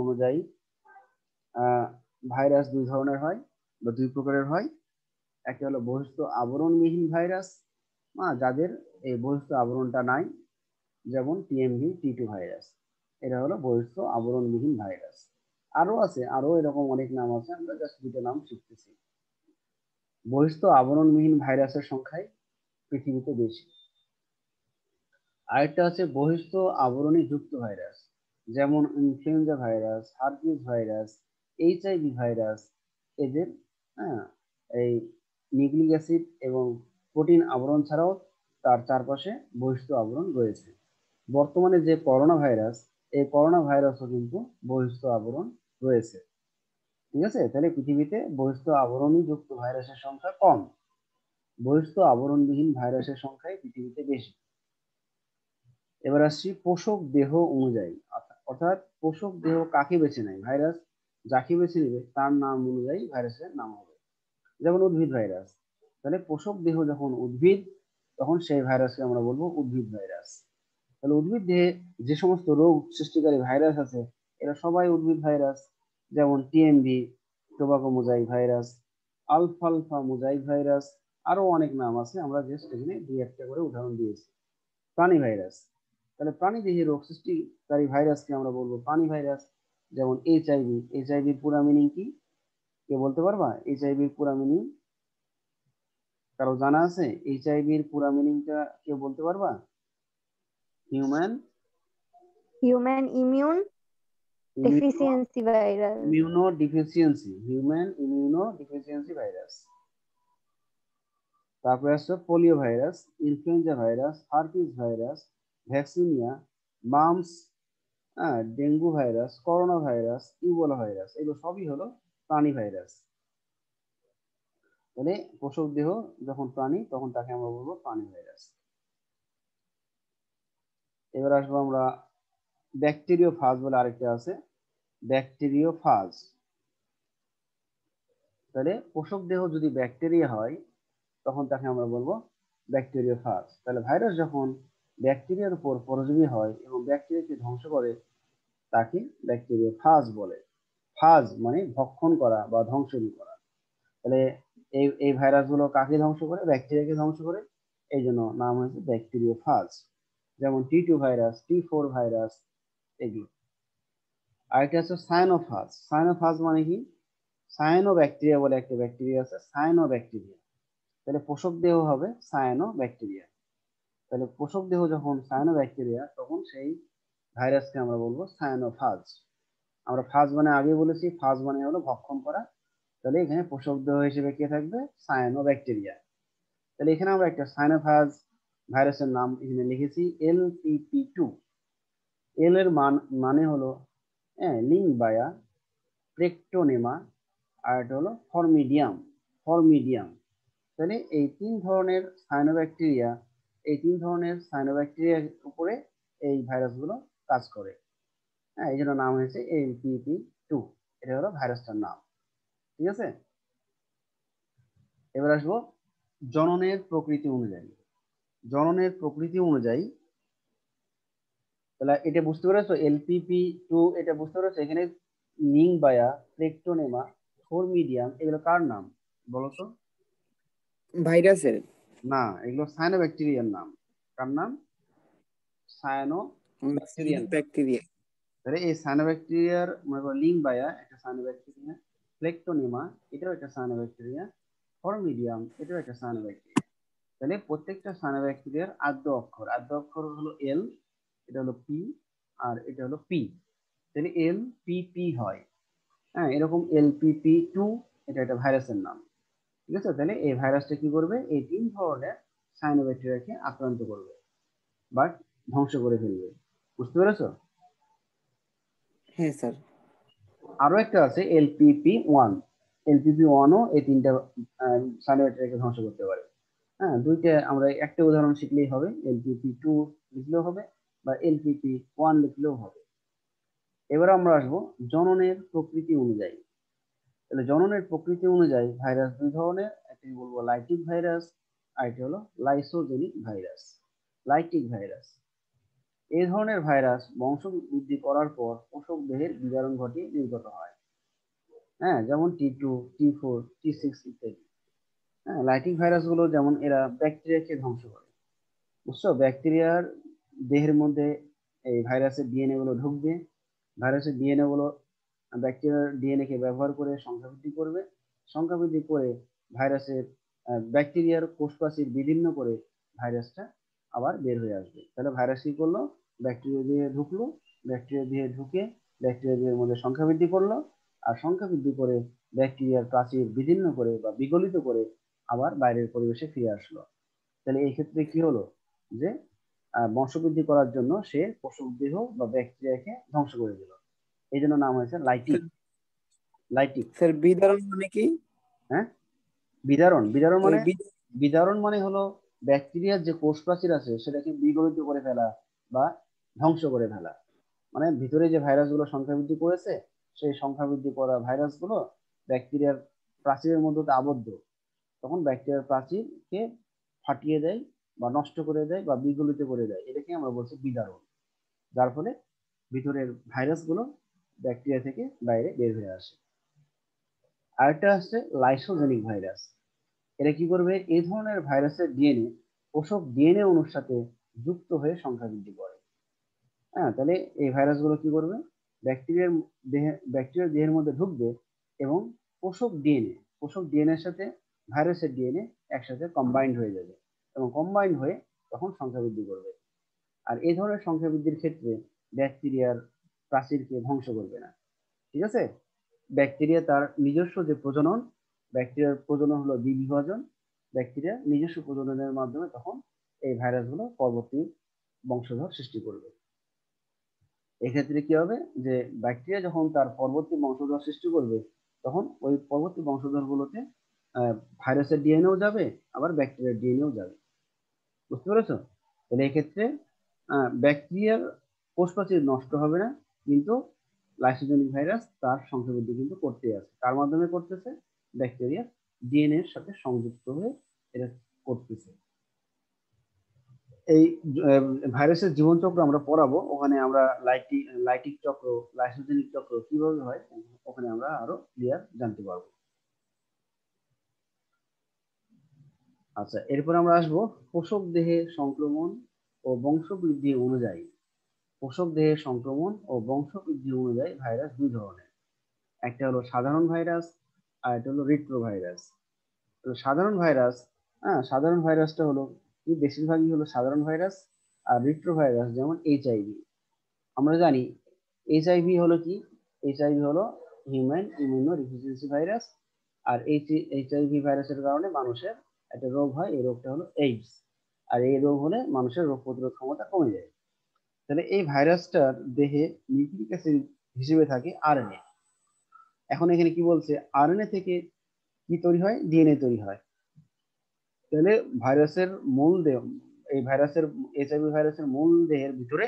অনুযায়ী ভাইরাস দুই ধরনের হয় বা দুই প্রকারের হয়। একটা হলো বহিস্থ আবরণবিহীন ভাইরাস, যাদের এই বহিস্থ আবরণটা নাই, যেমন টিএমভি, টি2 ভাইরাস। এটা হলো বহিস্থ আবরণবিহীন ভাইরাস। আরো আছে, আরো এরকম অনেক নাম আছে, আমরা জাস্ট দুটো নাম শিখতেছি। বহিস্থ আবরণবিহীন ভাইরাসের সংখ্যাই পৃথিবীতে বেশি। আরেকটা আছে বহিস্থ আবরণী যুক্ত ভাইরাস, যেমন influenza virus, herpes virus, HIV virus. এদের হ্যাঁ এই নিউক্লিক অ্যাসিড এবং প্রোটিন আবরণ ছাড়াও তার চারপাশে বহিস্থ আবরণ রয়েছে। বর্তমানে যে করোনা ভাইরাস, এই করোনা ভাইরাসও কিন্তু বহিস্থ আবরণ রয়েছে। ঠিক আছে, তাহলে পৃথিবীতে বহিস্থ আবরণী যুক্ত ভাইরাসের সংখ্যা কম, বহিস্থ আবরণবিহীন ভাইরাসের সংখ্যাই পৃথিবীতে বেশি। এবার আসছি পোষক দেহ অনুযায়ী, অর্থাৎ পোষক দেহ কাকে বেছে নেয়, ভাইরাস যাকে বেছে নেবে তার নাম অনুযায়ী ভাইরাসের নাম হবে। যেমন উদ্ভিদ ভাইরাস, তাহলে পোষক দেহ যখন উদ্ভিদ, তখন সেই ভাইরাসকে আমরা বলবো উদ্ভিদ ভাইরাস। তাহলে উদ্ভিদ দেহে যে সমস্ত রোগ সৃষ্টিকারী ভাইরাস আছে, এরা সবাই উদ্ভিদ ভাইরাস। যেমন টিএমভি, টোবাকো মোজাইক ভাইরাস, আলফালফা মোজাইক ভাইরাস, আরো অনেক নাম আছে, আমরা জাস্ট এখানে দুই একটা করে উদাহরণ দিয়েছি। প্রাণী ভাইরাস, তাহলে প্রাণী দেহে রোগ সৃষ্টিকারী ভাইরাসকে আমরা বলবো প্রাণী ভাইরাস। যেমন এইচআইভি, এইচআইভির পুরা মিনিং কি কে বলতে পারবা? এইচআইভির পুরা মিনিং কারো জানা আছে? এইচআইভির পুরা মিনিংটা কেউ বলতে পারবা? Human immune deficiency virus. Immuno deficiency, human immuno deficiency virus. তারপরে আসছে polio virus, influenza virus, herpes virus, vaccinia, mum's, dengue virus, corona virus, Ebola virus, এগুলো সবই হলো প্রাণী ভাইরাস। তাহলে পোষক দেহ যখন প্রাণী, তখন তাকে আমরা বলবো প্রাণী ভাইরাস। এবার আসবো আমরা ব্যাকটেরিওফাজ বলে আরেকটা আছে, ব্যাকটেরিওফাজ। তাহলে পোষক দেহ যদি ব্যাকটেরিয়া হয়, তখন তাকে আমরা বলবো ব্যাকটেরিওফাজ। তাহলে ভাইরাস যখন ব্যাকটেরিয়ার উপর পরজীবী হয় এবং ব্যাকটেরিয়াকে ধ্বংস করে, তাকে ব্যাকটেরিওফাজ বলে। ফাজ মানে ভক্ষণ করা বা ধ্বংস করা। তাহলে এই এই ভাইরাসগুলো কাকে ধ্বংস করে? ব্যাকটেরিয়াকে ধ্বংস করে, এই জন্য নাম হয়েছে ব্যাকটেরিওফাজ। যেমন টি2 ভাইরাস, টি4 ভাইরাস, এগুলো। আরেকটা আছে সায়ানোফাজ। সায়ানোফাজ মানে কি? সায়ানো ব্যাকটেরিয়া বলে একটা ব্যাকটেরিয়া আছে, সায়ানো ব্যাকটেরিয়া। তাহলে পোষক দেহ হবে সায়ানো ব্যাকটেরিয়া। তাহলে পোষক দেহ যখন সায়ানো ব্যাকটেরিয়া, তখন সেই ভাইরাসকে আমরা বলবো সায়ানোফাজ। আমরা ফাজ মানে আগে বলেছি, ফাজ মানে হলো ভক্ষণ করা। তাহলে এখানে পোষক দেহ হিসেবে কে থাকবে? Cyano bacteria. তাহলে এখানে আমরা একটা সায়ানোফাজ ভাইরাসের নাম এখানে লিখেছি LPP2। এল এর মানে হলো লিংবায়া, প্রেক্টোনেমা, আর এটা হলো ফর্মিডিয়াম। ফর্মিডিয়াম। তাহলে এই তিন ধরনের সায়ানোব্যাকটেরিয়া, এই তিন ধরনের সায়ানোব্যাকটেরিয়ার উপরে এই ভাইরাসগুলো কাজ করে। এই জন্য নাম হয়েছে LPP2। এটা হলো ভাইরাসটার নাম। ঠিক আছে, এবার আসবো জননের প্রকৃতি অনুযায়ী। জননের প্রকৃতি অনুযায়ী, তাহলে এটা বুঝতে পেরেছো? LPP2 এটা বুঝতে পেরেছো? এখানে লিংবায়া, প্রেক্টোনেমা, ফর্মিডিয়াম, এগুলো কার নাম বলো তো? ভাইরাসের না, এগুলো সায়ানোব্যাকটেরিয়ার নাম। কার নাম? সায়ানোব্যাকটেরিয়ার নাম। ব্যাকটেরিয়া। তাহলে এই সায়ানোব্যাকটেরিয়ার মনে করো লিংবায়া একটা সায়ানোব্যাকটেরিয়া, প্লেক্টোনেমা এটাও একটা সায়ানোব্যাকটেরিয়া, ফর্মিডিয়াম এটাও একটা সায়ানোব্যাকটেরিয়া। তাহলে প্রত্যেকটা সায়ানোব্যাকটেরিয়ার আদ্য অক্ষর হলো এল, এটা হলো পি, আর এটা হলো পি। তাহলে LPP হয়। এরকম LPP2, এটা একটা ভাইরাসের নাম। ঠিক আছে, তাহলে এই ভাইরাসটা কি করবে? এই তিন ধরনের সায়ানোব্যাকটেরিয়াকে আক্রান্ত করবে বা ধ্বংস করে ফেলবে। বুঝতে পেরেছো? হ্যাঁ স্যার। আরো একটা আছে LPP1। LPP1ও এই তিনটা সায়ানোব্যাকটেরিয়াকে ধ্বংস করতে পারে। দুইটা আমরা একটা উদাহরণ শিখলেই হবে, LPP2 লিখলেও হবে বা LPP1 লিখলেও হবে। এবার আমরা আসবো জননের প্রকৃতি অনুযায়ী। তাহলে জননের প্রকৃতি অনুযায়ী ভাইরাস দুই ধরনের, একটি বলবো লাইটিক ভাইরাস, আর একটি হলো লাইসোজেনিক ভাইরাস। লাইটিক ভাইরাস, এই ধরনের ভাইরাস বংশ বৃদ্ধি করার পর পোষক দেহের বিজারণ ঘটিয়ে নির্গত হয়। যেমন T2, T4, T6 ইত্যাদি। লাইটিক ভাইরাস গুলো যেমন এরা ব্যাকটেরিয়াকে ধ্বংস করে। বুঝছো? ব্যাকটেরিয়ার দেহের মধ্যে এই ভাইরাসের ডিএনএ গুলো ঢুকবে, ভাইরাসের ডিএনএ গুলো ব্যাকটেরিয়ার ডিএনএ কে ব্যবহার করে সংখ্যা বৃদ্ধি করবে, সংখ্যা বৃদ্ধি করে ভাইরাসের ব্যাকটেরিয়ার কোষপ্রাচীর বিভিন্ন করে ভাইরাসটা আবার বের হয়ে আসবে। তাহলে ভাইরাস কি করলো, ব্যাকটেরিয়া দিয়ে ঢুকলো, ব্যাকটেরিয়া দিয়ে ঢুকে ব্যাকটেরিয়া দিয়ে মধ্যে সংখ্যা বৃদ্ধি করলো, আর সংখ্যা বৃদ্ধি করে ব্যাকটেরিয়ার প্রাচীর বিভিন্ন করে বা বিগলিত করে আবার বাইরের পরিবেশে ফিরে আসলো। তাহলে এই ক্ষেত্রে কি হলো যে বংশবৃদ্ধি করার জন্য সে পোষক দেহ বা ব্যাকটেরিয়াকে ধ্বংস করে দিল। এই জন্য নাম হয়েছে লাইটিক। লাইটিক স্যার বিদারণ মানে কি? হ্যাঁ, বিদারণ। বিদারণ মানে বি- বিদারণ মানে হলো ব্যাকটেরিয়ার যে কোষ প্রাচীর আছে সেটাকে বিগলিত করে ফেলা বা ধ্বংস করে ফেলা। মানে ভিতরে যে ভাইরাসগুলো সংখ্যা বৃদ্ধি করেছে সেই সংখ্যা বৃদ্ধি করা ভাইরাসগুলো ব্যাকটেরিয়ার প্রাচীরের মধ্যে আবদ্ধ, তখন ব্যাকটেরিয়ার প্রাচীরকে ফাটিয়ে দেয় বা নষ্ট করে দেয় বা বিগলিত করে দেয়, এটাকে আমরা বলছি বিদারণ। যার ফলে ভিতরের ভাইরাসগুলো ব্যাকটেরিয়া থেকে বাইরে বের হয়ে আসে। আরেকটা হচ্ছে লাইসোজেনিক ভাইরাস। এটা কি করবে, এই ধরনের ভাইরাসের ডিএনএ পোষক ডিএনএ অণুর সাথে যুক্ত হয়ে সংখ্যা বৃদ্ধি করে। হ্যাঁ, তাহলে এই ভাইরাসগুলো কি করবে, ব্যাকটেরিয়ার দেহের মধ্যে ঢুকবে এবং পোষক ডিএনএ এর সাথে ভাইরাসের ডিএনএ একসাথে কম্বাইন্ড হয়ে যাবে এবং কম্বাইন্ড হয়ে তখন সংখ্যা বৃদ্ধি করবে। আর এই ধরনের সংখ্যা বৃদ্ধির ক্ষেত্রে ব্যাকটেরিয়ার প্রাচীরকে ধ্বংস করবে না। ঠিক আছে, ব্যাকটেরিয়া তার নিজস্ব যে প্রজনন, ব্যাকটেরিয়ার প্রজনন হলো দ্বিবিভাজন, ব্যাকটেরিয়া নিজস্ব প্রজননের মাধ্যমে তখন এই ভাইরাসগুলো পরবর্তী বংশধর সৃষ্টি করবে। এক্ষেত্রে কি হবে যে ব্যাকটেরিয়া যখন তার পরবর্তী বংশধর সৃষ্টি করবে তখন ওই পরবর্তী বংশধর গুলোতে ভাইরাসের ডিএনএও যাবে, আবার ব্যাকটেরিয়ার ডিএনএও যাবে। বুঝতে পেরেছো? তাহলে এক্ষেত্রে ব্যাকটেরিয়ার কোষপ্রাচীর নষ্ট হবে না, কিন্তু লাইসোজেনিক ভাইরাস তার সংখ্যা বৃদ্ধি কিন্তু করতেই আছে। কার মাধ্যমে করতেছে? ব্যাকটেরিয়ার ডিএনএ এর সাথে সংযুক্ত হয়ে এটা করতেছে। এই ভাইরাসের জীবনচক্র আমরা পড়াবো, ওখানে আমরা লাইটিক চক্র, লাইসোজেনিক চক্র কিভাবে হয় ওখানে আমরা আরো ক্লিয়ার জানতে পারবো। আচ্ছা, এরপর আমরা আসবো পোষক দেহে সংক্রমণ ও বংশবৃদ্ধি অনুযায়ী। পোষক দেহে সংক্রমণ ও বংশবৃদ্ধি অনুযায়ী ভাইরাস দুই ধরনের, একটা হলো সাধারণ ভাইরাস আর একটা হলো রিট্রো ভাইরাস। সাধারণ ভাইরাস, সাধারণ ভাইরাসটা হলো কি, বেশিরভাগই হলো সাধারণ ভাইরাস। আর রিট্রো ভাইরাস যেমন এইচআইভি, আমরা জানি এইচআইভি হলো কি, এইচআইভি হলো হিউম্যান ইমিউনো ডেফিসিয়েন্সি ভাইরাস। আর এইচআইভি ভাইরাসের কারণে মানুষের একটা রোগ হয়, এই রোগটা হলো এইডস। আর এই রোগ হলে মানুষের রোগ প্রতিরোধ ক্ষমতা কমে যায়। তাহলে এই ভাইরাসটার দেহে নিউক্লিক অ্যাসিড হিসেবে থাকে আরএনএ। এখন এখানে কি বলছে, আরএনএ থেকে কি তৈরি হয়, ডিএনএ তৈরি হয়। তাহলে ভাইরাসের মূল দেহ, এই ভাইরাসের এইচআইভি ভাইরাসের মূল দেহের ভিতরে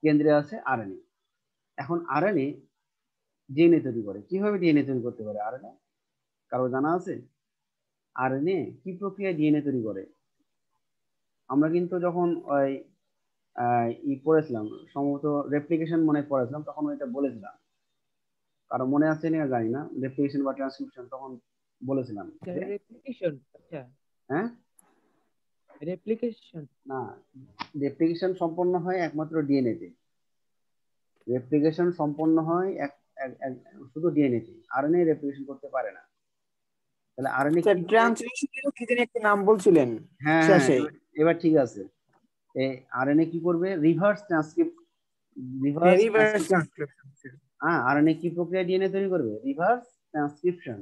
কেন্দ্রে আছে আরএনএ। এখন আরএনএ ডিএনএ তৈরি করে। কিভাবে ডিএনএ তৈরি করতে পারে আরএনএ, কারো জানা আছে? আরএনএ কি প্রক্রিয়ায় ডিএনএ তৈরি করে? আমরা কিন্তু যখন ওই পড়েছিলাম সম্ভবত রেপ্লিকেশন মনে পড়েছিলাম, তখন এটা বলেছিলাম। কারো মনে আছে না জানি না, রেপ্লিকেশন বা ট্রান্সক্রিপশন তখন বলেছিলাম যে রেপ্লিকেশন। আচ্ছা, হ্যাঁ, রেপ্লিকেশন না, রেপ্লিকেশন সম্পন্ন হয় একমাত্র ডিএনএ তে। রেপ্লিকেশন সম্পন্ন হয় শুধু ডিএনএ তে, আরএনএ রেপ্লিকেশন করতে পারে না। তাহলে আরএনএ কি করে? ট্রান্সলেশনের কি জানি একটা নাম বলছিলেন হ্যাঁ, শেষে। এবার ঠিক আছে। এই আরএনএ কি করবে, রিভার্স ট্রান্সক্রিপশন। আরএনএ কি প্রক্রিয়া ডিএনএ তৈরি করবে? Reverse transcription.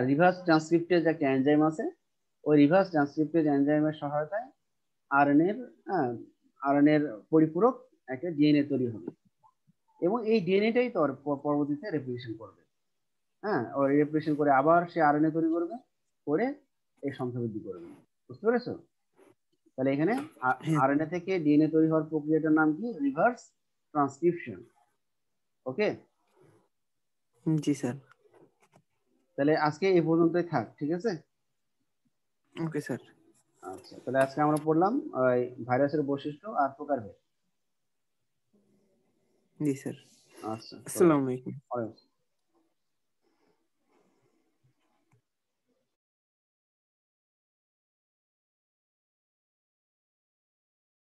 রিভার্স ট্রান্সক্রিপ্টেজ একটা এনজাইম আছে, ওই রিভার্স ট্রান্সক্রিপ্টেজ এনজাইমের সহায়তায় আরএনএর পরিপূরক একটা ডিএনএ তৈরি হবে এবং এই ডিএনএটাই তো পরবর্তীতে রেপ্লিকেশন করবে। ওই রেপ্লিকেশন করে আবার সে আরএনএ তৈরি করবে, করে এই সংখ্যা বৃদ্ধি করবে। বুঝতে পেরেছো? তাহলে এখানে আরএনএ থেকে ডিএনএ তৈরি হওয়ার প্রক্রিয়াটার নাম কি? Reverse transcription. ওকে, জি স্যার। তাহলে আজকে এই পর্যন্তই থাক, ঠিক আছে? Okay sir. আচ্ছা, তাহলে আজকে আমরা পড়লাম ভাইরাসের বৈশিষ্ট্য আর প্রকারভেদ। জি স্যার। আচ্ছা, আসসালামু আলাইকুম। ওয়ালাইকুম